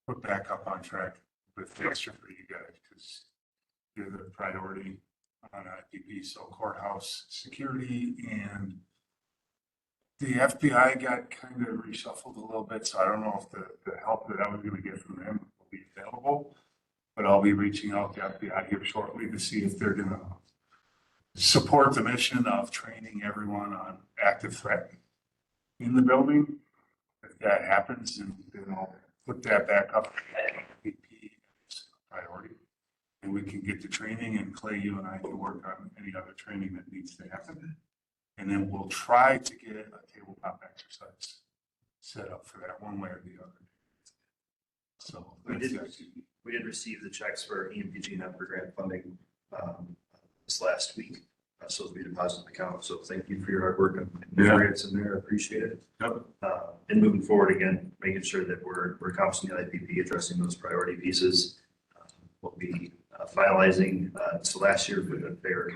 S7: put back up on track with extra for you guys, because you're the priority on IPP, so courthouse security and the FBI got kind of reshuffled a little bit, so I don't know if the help that I was gonna get from them will be available, but I'll be reaching out to FBI here shortly to see if they're gonna support the mission of training everyone on active threat in the building. If that happens, then I'll put that back up. IPP is a priority. And we can get the training, and Clay, you and I can work on any other training that needs to happen. And then we'll try to get a tabletop exercise set up for that one way or the other. So
S4: We did receive the checks for EMPG and EPR grant funding this last week. So it'll be deposited in the account. So thank you for your hard work and grants in there. I appreciate it.
S7: Yep.
S4: And moving forward again, making sure that we're accomplishing the IPP, addressing those priority pieces. We'll be finalizing, so last year for the fair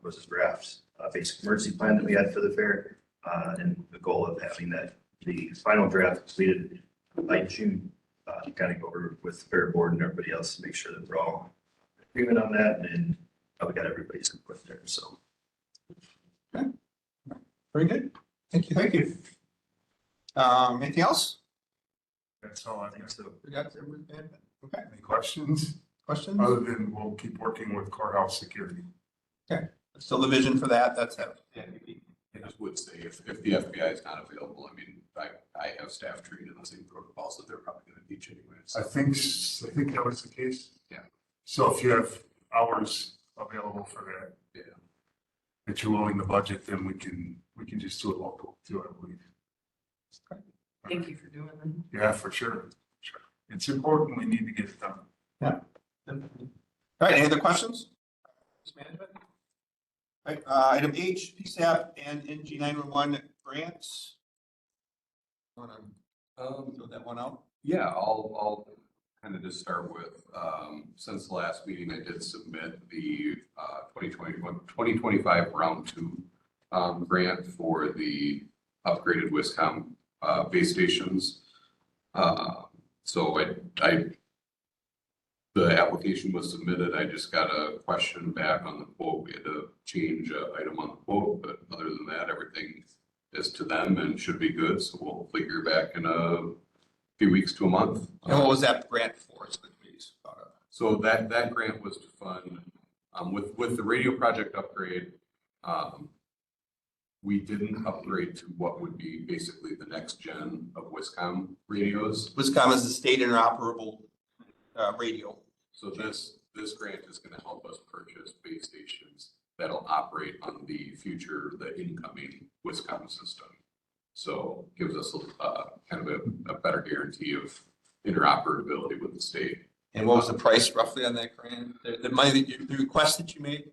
S4: was a draft basic emergency plan that we had for the fair. And the goal of having the final draft completed by June, kind of go over with the fair board and everybody else to make sure that we're all in agreement on that, and we got everybody's input there, so.
S1: Okay. Very good. Thank you. Thank you. Anything else?
S7: That's all I
S4: I think so.
S1: We got everything? Okay.
S7: Any questions?
S1: Questions?
S7: Other than we'll keep working with courthouse security.
S1: Still the vision for that. That's it.
S6: I just would say if the FBI is not available, I mean, I have staff trained in the same protocols that they're probably gonna teach anyway.
S7: I think that was the case.
S6: Yeah.
S7: So if you have hours available for that.
S6: Yeah.
S7: That you're willing to budget, then we can just do it local too, I believe.
S9: Thank you for doing that.
S7: Yeah, for sure. Sure. It's important. We need to get it done.
S1: All right, any other questions? Management? All right, item H, PSAP and NG 911 grants. Want to throw that one out?
S6: Yeah, I'll kind of just start with, since the last meeting, I did submit the 2025 round 2 grant for the upgraded Wiscom base stations. So the application was submitted. I just got a question back on the quote. We had to change an item on the quote, but other than that, everything is to them and should be good. So we'll figure back in a few weeks to a month.
S1: And what was that grant for?
S6: So that grant was to fund, with the radio project upgrade, we didn't upgrade to what would be basically the next gen of Wiscom radios.
S1: Wiscom is the state interoperable radio.
S6: So this grant is going to help us purchase base stations that'll operate on the incoming Wiscom system. So gives us kind of a better guarantee of interoperability with the state.
S1: And what was the price roughly on that grant? The money that the request that you made?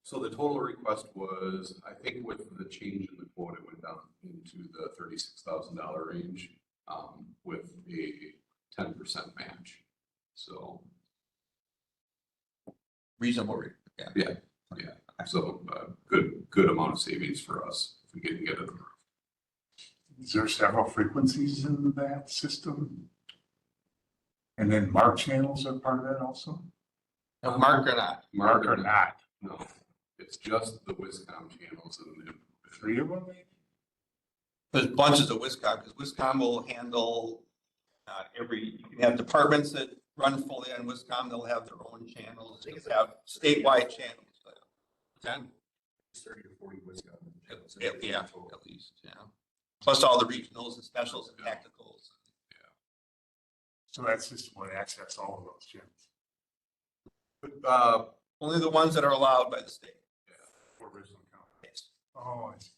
S6: So the total request was, I think with the change in the quote, it went down into the $36,000 range, with a 10% match. So,
S1: Reasonable, yeah.
S6: so good amount of savings for us if we can get it approved.
S7: Is there several frequencies in that system? And then mark channels are part of that also?
S1: Mark or not?
S7: Mark or not?
S6: No, it's just the Wiscom channels and
S7: 3 of them maybe?
S1: There's bunches of Wiscom, because Wiscom will handle you can have departments that run fully on Wiscom, they'll have their own channels, they have statewide channels. 10?
S4: 30 to 40 Wisconsin.
S1: Yeah, at least, yeah. Plus all the regionals and specials and tacticals.
S7: So that system would access all of those channels
S1: Only the ones that are allowed by the state.
S7: for Richland County. Oh, I see.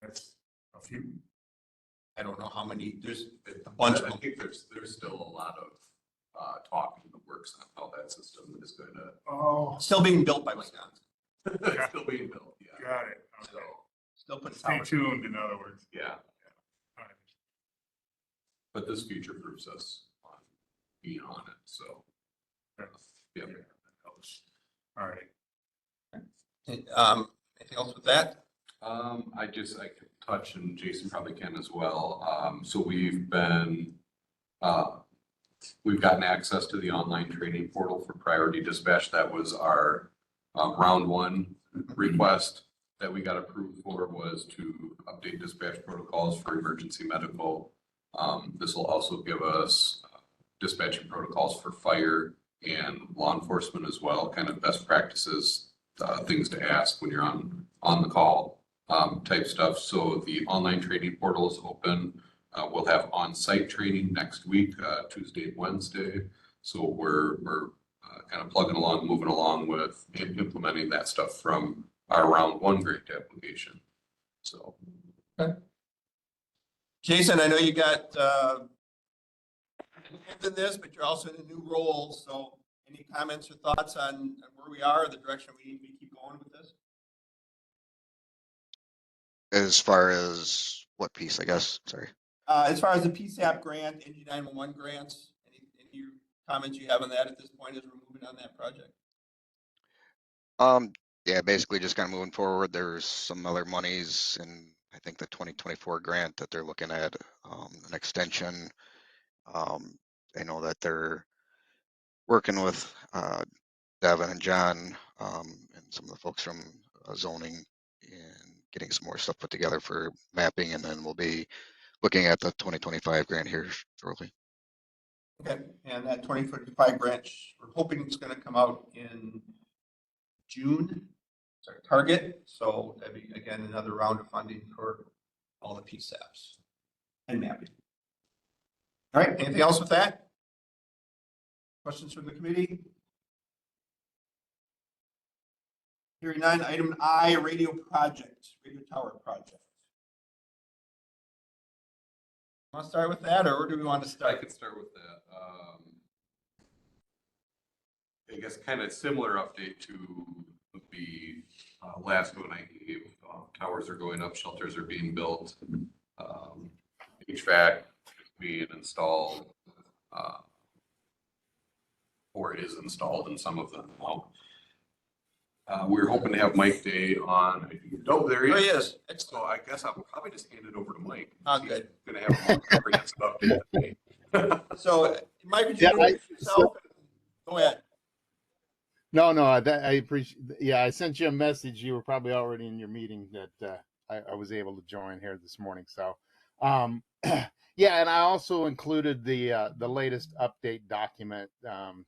S7: That's a few.
S1: I don't know how many, there's a bunch of
S6: I
S1: them.
S6: think there's still a lot of talk in the works on how that system is going to.
S7: Oh,
S1: Still being built by Wisconsin.
S6: It's still being built, yeah.
S7: got it.
S1: So
S7: Okay.
S1: still putting
S7: Stay
S1: towers.
S7: tuned, in other words.
S6: Yeah,
S7: All right.
S6: but this future proofs us on being on it, so. Yeah.
S7: That helps. All right.
S1: Anything else with that?
S6: I can touch, and Jason probably can as well. So we've gotten access to the online training portal for priority dispatch. That was our round one request that we got approved for, was to update dispatch protocols for emergency medical. This will also give us dispatching protocols for fire and law enforcement as well, kind of best practices, things to ask when you're on the call, type stuff. So the online training portal is open. We'll have on-site training next week, Tuesday and Wednesday. So we're kind of plugging along, moving along with implementing that stuff from our round one grant application. So.
S1: Jason, I know you got in this, but you're also in a new role. So any comments or thoughts on where we are, the direction we need to keep going with this?
S10: As far as what piece, I guess, sorry.
S1: As far as the PSAP grant, NG 911 grants, any comments you have on that at this point as we're moving on that project?
S10: Yeah, basically just kind of moving forward. There's some other monies in, I think, the 2024 grant that they're looking at, an extension. I know that they're working with Devin and John, and some of the folks from zoning, and getting some more stuff put together for mapping, and then we'll be looking at the 2025 grant here shortly.
S1: Okay, and that 2045 grant, we're hoping it's going to come out in June. Sorry, target. So that'd be again another round of funding for all the PSAPs and mapping. All right, anything else with that? Questions from the committee? Hearing none. Item I, radio project, radio tower project. Want to start with that, or where do we want to
S6: I
S1: start?
S6: could start with that. I guess kind of similar update to the last one I gave. Towers are going up, shelters are being built, HVAC being installed, or is installed in some of them now. We're hoping to have Mike Day on. Oh, there he
S1: There he
S6: is.
S1: is.
S6: So I guess I'll probably just hand it over to Mike.
S1: Oh, good.
S6: He's gonna have a more comprehensive update than me.
S1: So, Mike, would you
S13: Yeah,
S1: introduce yourself? Go ahead.
S13: No, I appreciate. Yeah, I sent you a message. You were probably already in your meeting that I was able to join here this morning. So, yeah, and I also included the latest update document.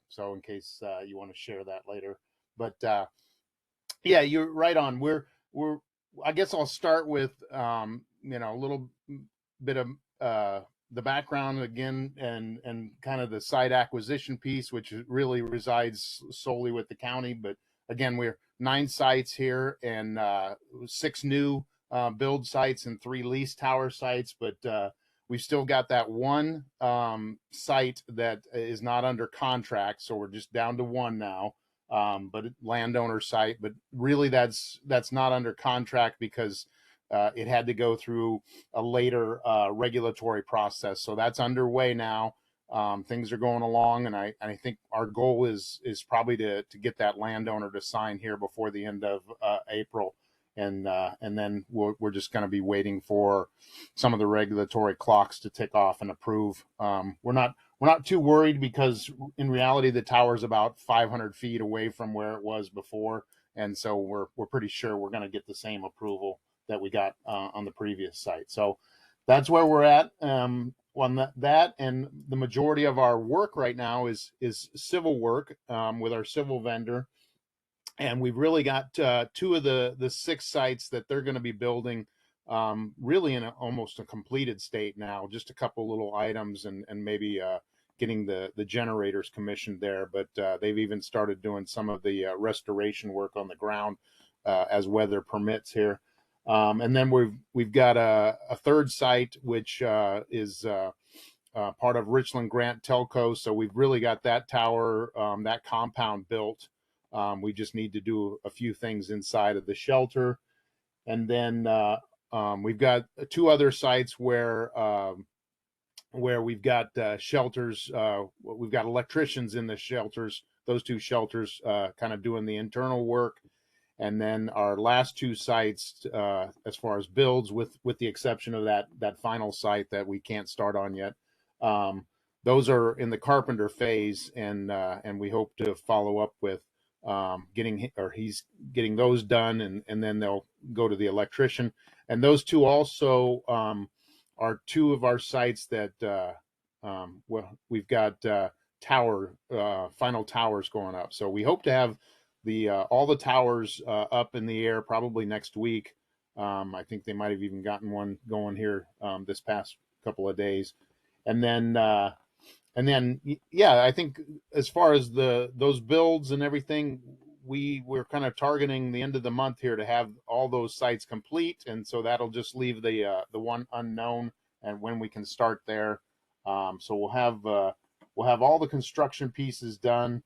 S13: So in case you want to share that later, but yeah, you're right on. We're. I guess I'll start with a little bit of the background again, and kind of the site acquisition piece, which really resides solely with the county. But again, we're 9 sites here, and 6 new build sites and 3 lease tower sites. But we've still got that one site that is not under contract, so we're just down to 1 now. but landowner site. But really, that's not under contract because it had to go through a later regulatory process. So that's underway now. Things are going along, and I think our goal is probably to get that landowner to sign here before the end of April, and then we're just going to be waiting for some of the regulatory clocks to tick off and approve. We're not too worried because in reality the tower's about 500 feet away from where it was before, and so we're pretty sure we're going to get the same approval that we got on the previous site. So that's where we're at on that. And the majority of our work right now is civil work with our civil vendor. And we've really got 2 of the 6 sites that they're going to be building really in almost a completed state now. Just a couple little items and maybe getting the generators commissioned there. But they've even started doing some of the restoration work on the ground as weather permits here. And then we've got a 3rd site, which is part of Richland Grant Telco. So we've really got that tower, that compound built. We just need to do a few things inside of the shelter. And then we've got 2 other sites where we've got shelters. We've got electricians in the shelters, those 2 shelters kind of doing the internal work. And then our last 2 sites, as far as builds, with the exception of that final site that we can't start on yet, those are in the carpenter phase, and we hope to follow up with he's getting those done, and then they'll go to the electrician. And those 2 also are 2 of our sites that we've got final towers going up. So we hope to have all the towers up in the air probably next week. I think they might have even gotten one going here this past couple of days. And then I think as far as those builds and everything, we're kind of targeting the end of the month here to have all those sites complete, and so that'll just leave the one unknown and when we can start there. So we'll have all the construction pieces done.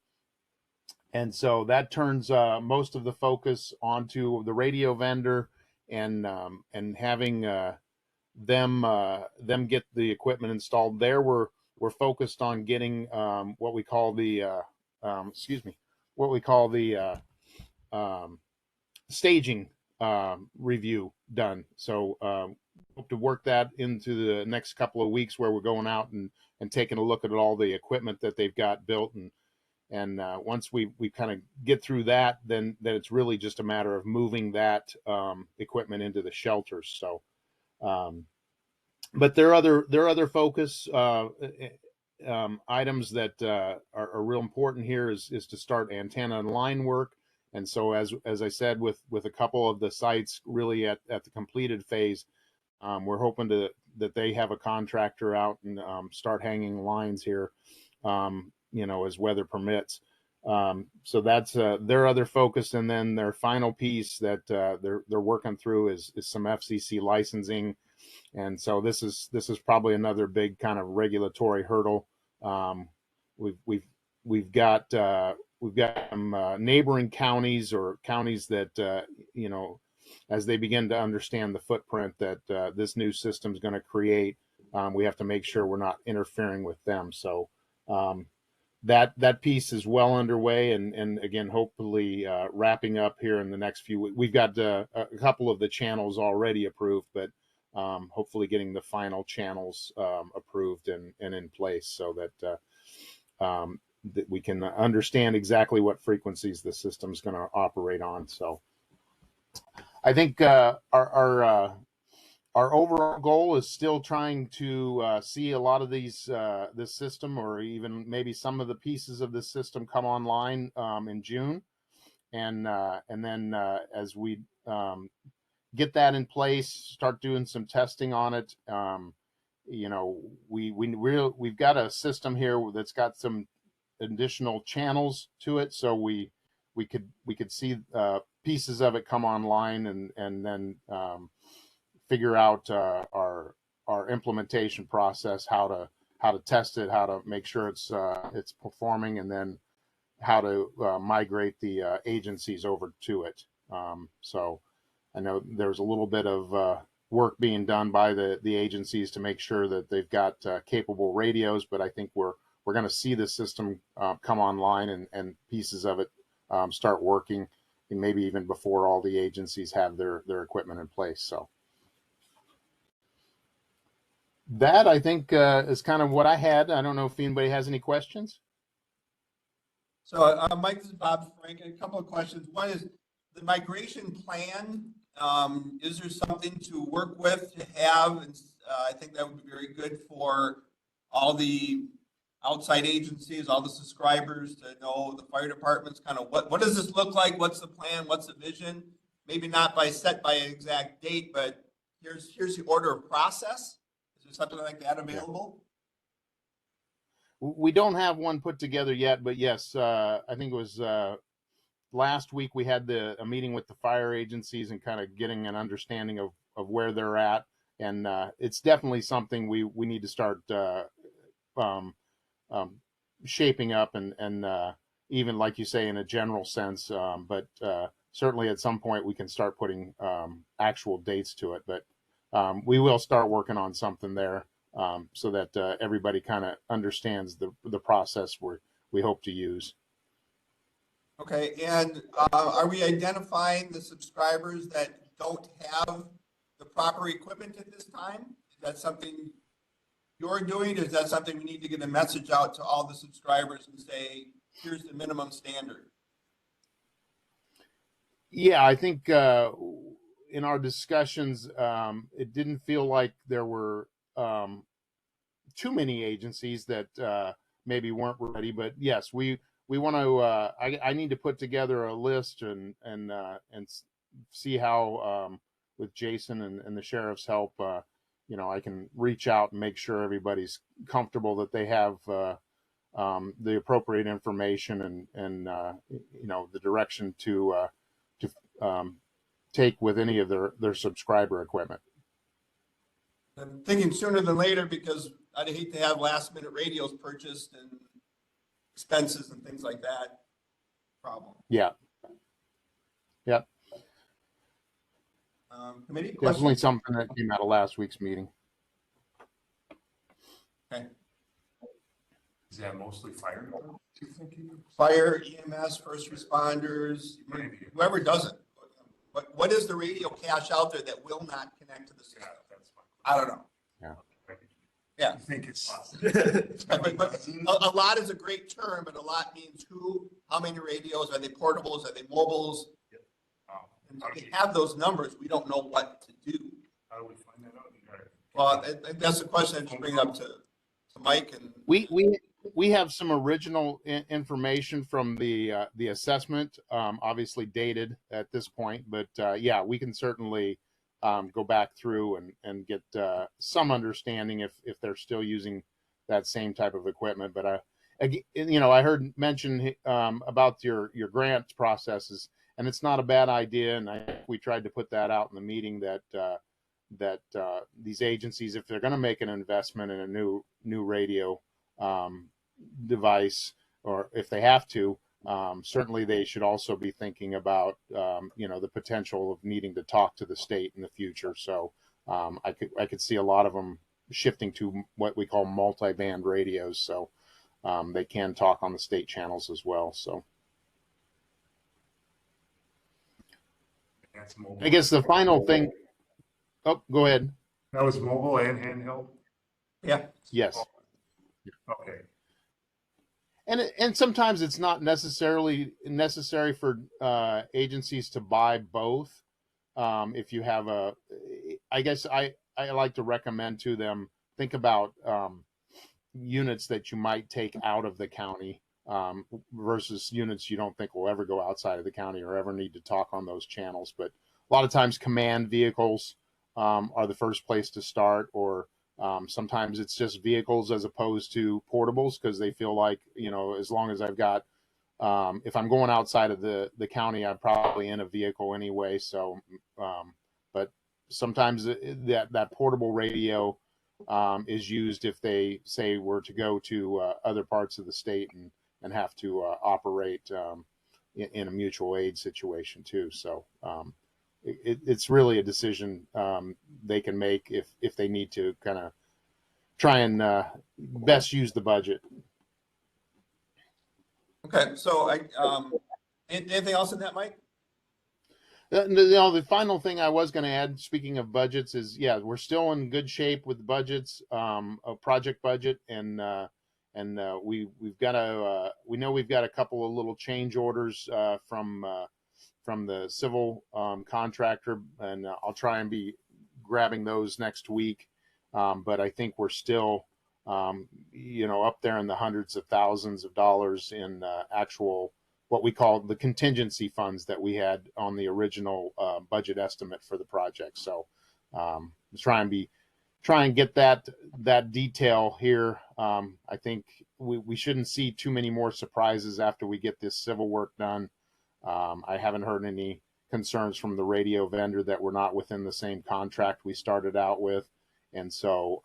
S13: And so that turns most of the focus onto the radio vendor and having them get the equipment installed. There we're focused on getting what we call the staging review done. So hope to work that into the next couple of weeks, where we're going out and taking a look at all the equipment that they've got built, and once we kind of get through that, then it's really just a matter of moving that equipment into the shelters. So, but there are other focus items that are real important here is to start antenna and line work. And so as I said, with a couple of the sites really at the completed phase, we're hoping that they have a contractor out and start hanging lines here, as weather permits. So that's their other focus. And then their final piece that they're working through is some FCC licensing. And so this is probably another big kind of regulatory hurdle. We've got some neighboring counties or counties that as they begin to understand the footprint that this new system is going to create, we have to make sure we're not interfering with them. So that piece is well underway, and again, hopefully wrapping up here in the next few weeks. We've got a couple of the channels already approved, but hopefully getting the final channels approved and in place so that we can understand exactly what frequencies the system's going to operate on. So I think our overall goal is still trying to see a lot of this system, or even maybe some of the pieces of this system, come online in June, and then as we get that in place, start doing some testing on it. We've got a system here that's got some additional channels to it, so we could see pieces of it come online, and then figure out our implementation process, how to test it, how to make sure it's performing, and then how to migrate the agencies over to it. So I know there's a little bit of work being done by the agencies to make sure that they've got capable radios, but I think we're going to see the system come online and pieces of it start working, and maybe even before all the agencies have their equipment in place. So that, I think, is kind of what I had. I don't know if anybody has any questions.
S1: So, Mike, this is Bob Frank. A couple of questions. One is the migration plan. Is there something to work with to have? And I think that would be very good for all the outside agencies, all the subscribers to know the fire departments, kind of what does this look like? What's the plan? What's the vision? Maybe not set by an exact date, but here's the order of process. Is there something like that available?
S13: We don't have one put together yet, but yes, I think it was last week we had a meeting with the fire agencies and kind of getting an understanding of where they're at, and it's definitely something we need to start shaping up and even, like you say, in a general sense, but certainly at some point we can start putting actual dates to it. But we will start working on something there. So that everybody kind of understands the process we hope to use.
S1: Okay, and are we identifying the subscribers that don't have the proper equipment at this time? Is that something you're doing? Is that something we need to get a message out to all the subscribers and say, here's the minimum standard?
S13: Yeah, I think in our discussions, it didn't feel like there were too many agencies that maybe weren't ready, but yes, we want to. I need to put together a list and see how with Jason and the sheriff's help, I can reach out and make sure everybody's comfortable that they have the appropriate information and the direction to take with any of their subscriber equipment.
S1: I'm thinking sooner than later because I'd hate to have last minute radios purchased and expenses and things like that problem.
S13: Yeah. Yep.
S1: Committee
S13: Definitely
S1: questions?
S13: something that came out of last week's meeting.
S1: Okay.
S7: Is that mostly fire? Do you think?
S1: Fire, EMS, first responders, whoever does it. What is the radio cache out there that will not connect to the system? I don't know. Yeah.
S7: I think it's.
S1: But a lot is a great term, but a lot means who, how many radios, are they portables, are they mobiles? And if we have those numbers, we don't know what to do.
S7: How do we find that out?
S1: Well, that's the question I should bring up to Mike. And
S13: we have some original information from the assessment, obviously dated at this point, but yeah, we can certainly go back through and get some understanding if they're still using that same type of equipment. But I heard mention about your grant processes, and it's not a bad idea. And we tried to put that out in the meeting that these agencies, if they're going to make an investment in a new radio device, or if they have to, certainly they should also be thinking about the potential of needing to talk to the state in the future. So I could see a lot of them shifting to what we call multi-band radios, so they can talk on the state channels as well. So
S7: That's mobile.
S13: I guess the final thing. Oh, go ahead.
S7: That was mobile and handheld?
S1: yeah,
S13: Yes.
S7: Okay.
S13: And sometimes it's not necessarily necessary for agencies to buy both. If you have I guess I like to recommend to them, think about units that you might take out of the county versus units you don't think will ever go outside of the county or ever need to talk on those channels. But a lot of times command vehicles are the first place to start, or sometimes it's just vehicles as opposed to portables, because they feel like, as long as I've got, if I'm going outside of the county, I'm probably in a vehicle anyway. So, but sometimes that portable radio is used if they say were to go to other parts of the state have to operate in a mutual aid situation too. So it's really a decision they can make if they need to kind of try and best use the budget.
S1: Okay, so anything else in that, Mike?
S13: The final thing I was going to add, speaking of budgets, is yeah, we're still in good shape with budgets, a project budget, and we've got we know we've got a couple of little change orders from the civil contractor, and I'll try and be grabbing those next week. But I think we're still, up there in the hundreds of thousands of dollars in actual what we call the contingency funds that we had on the original budget estimate for the project. So try and get that detail here. I think we shouldn't see too many more surprises after we get this civil work done. I haven't heard any concerns from the radio vendor that we're not within the same contract we started out with. And so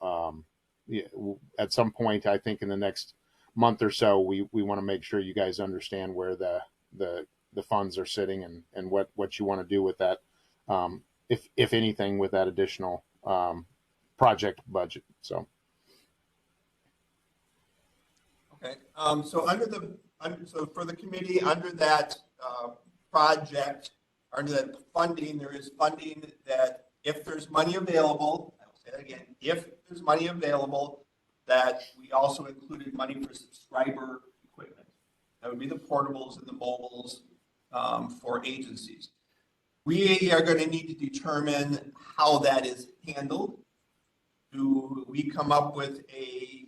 S13: at some point, I think in the next month or so, we want to make sure you guys understand where the funds are sitting and what you want to do with that, if anything, with that additional project budget. So.
S1: Okay, so for the committee, under that project, under that funding, there is funding that if there's money available, I'll say that again, if there's money available, that we also included money for subscriber equipment. That would be the portables and the mobiles for agencies. We are going to need to determine how that is handled. Do we come up with a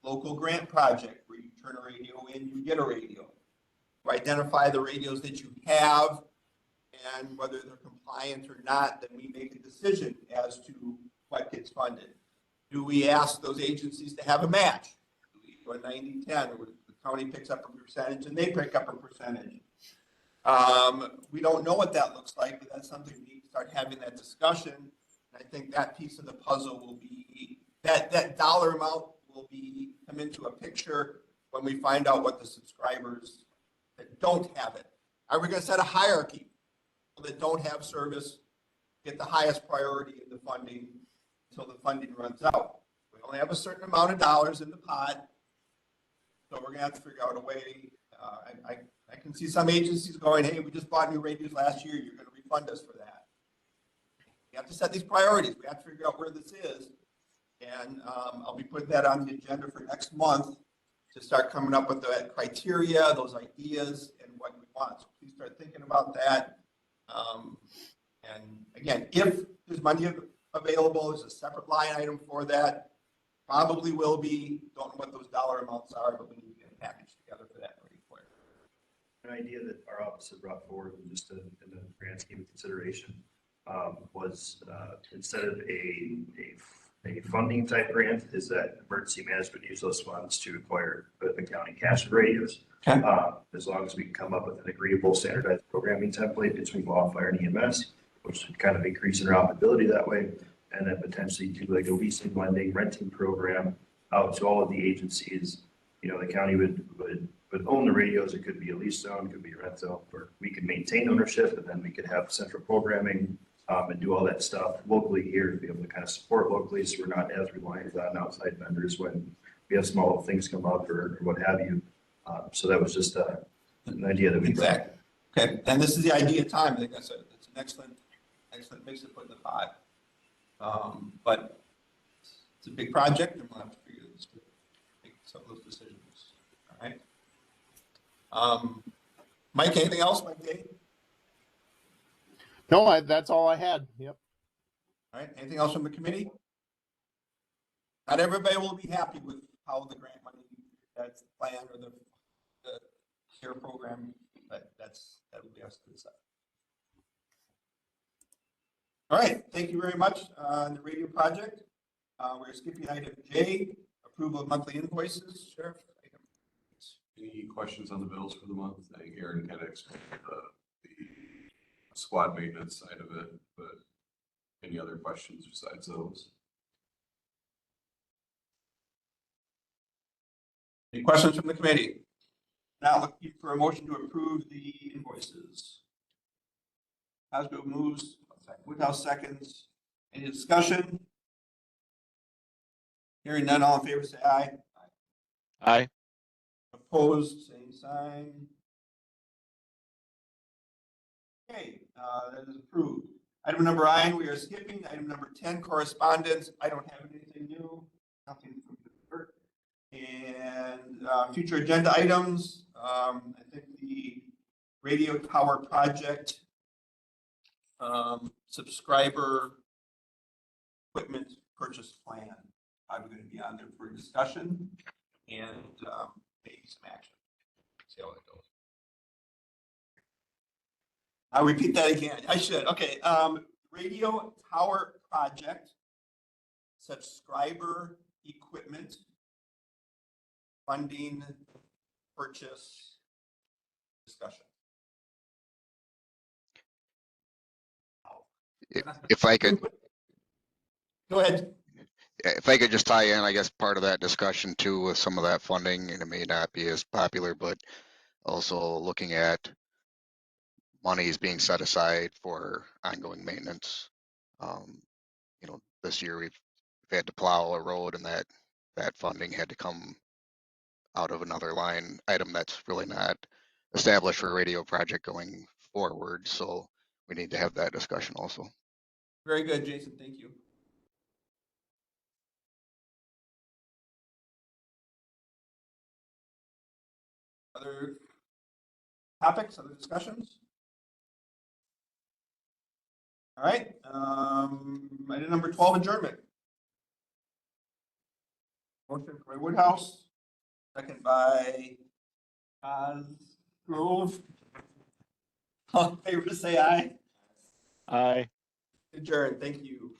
S1: local grant project where you turn a radio in, you get a radio? You identify the radios that you have, and whether they're compliant or not, then we make a decision as to what gets funded. Do we ask those agencies to have a match? Do we do a 90-10, or the county picks up a percentage and they pick up a percentage? We don't know what that looks like, but that's something we need to start having that discussion. And I think that piece of the puzzle will be, that dollar amount will come into a picture when we find out what the subscribers that don't have it. Are we going to set a hierarchy? That don't have service get the highest priority in the funding until the funding runs out. We only have a certain amount of dollars in the pot, so we're going to have to figure out a way. I can see some agencies going, hey, we just bought new radios last year, you're going to refund us for that. We have to set these priorities. We have to figure out where this is, and I'll be putting that on the agenda for next month to start coming up with the criteria, those ideas, and what we want. So please start thinking about that. And again, if there's money available, there's a separate line item for that. Probably will be. Don't know what those dollar amounts are, but we need to get a package together for that pretty quick.
S4: An idea that our office had brought forward, just in the grand scheme of consideration, was instead of a funding type grant, is that emergency management use those funds to acquire the county cash and radios.
S1: Okay.
S4: As long as we can come up with an agreeable standardized programming template between law, fire, and EMS, which would kind of increase interoperability that way, and then potentially do like a leasing, lending, renting program out to all of the agencies. You know, the county would own the radios. It could be a lease zone, could be a rent zone, where we could maintain ownership, and then we could have central programming and do all that stuff locally here to be able to kind of support locally, so we're not as reliant on outside vendors when we have small things come up or what have you. So that was just an idea that we
S1: exactly. Okay, and this is the idea time. I think that's an excellent mix to put in the pot. But it's a big project, and we'll have to figure this, make some of those decisions. All right. Mike, anything else, Mike Day?
S13: No, that's all I had. Yep.
S1: All right. Anything else from the committee? Not everybody will be happy with how the grant money that's planned or the care program, but that will be us to decide. All right. Thank you very much on the radio project. We're skipping item J, approval of monthly invoices. Sheriff.
S6: Any questions on the bills for the month? I think Aaron kind of explained the squad maintenance side of it, but any other questions besides those?
S1: Any questions from the committee? Now looking for a motion to approve the invoices. Cosgrove moves, Woodhouse seconds. Any discussion? Hearing none, all in favor, say aye.
S14: Aye.
S1: Opposed, same sign. Okay, that is approved. Item number 9, we are skipping. Item number 10, correspondence. I don't have anything new, nothing from the clerk. And future agenda items, I think the radio tower project subscriber equipment purchase plan. I'm going to be on there for discussion and maybe some action. See how it goes. I'll repeat that again. I should. Okay. Radio tower project subscriber equipment funding purchase discussion.
S10: If I could,
S1: Go ahead.
S10: if I could just tie in, I guess part of that discussion too with some of that funding, and it may not be as popular, but also looking at monies being set aside for ongoing maintenance. You know, this year we've had to plow a road, and that funding had to come out of another line item that's really not established for a radio project going forward. So we need to have that discussion also.
S1: Very good, Jason. Thank you. Other topics, other discussions? All right. Item number 12, adjournment. Motion by Woodhouse, second by Grove. All in favor to say aye.
S14: Aye.
S1: Adjourn. Thank you.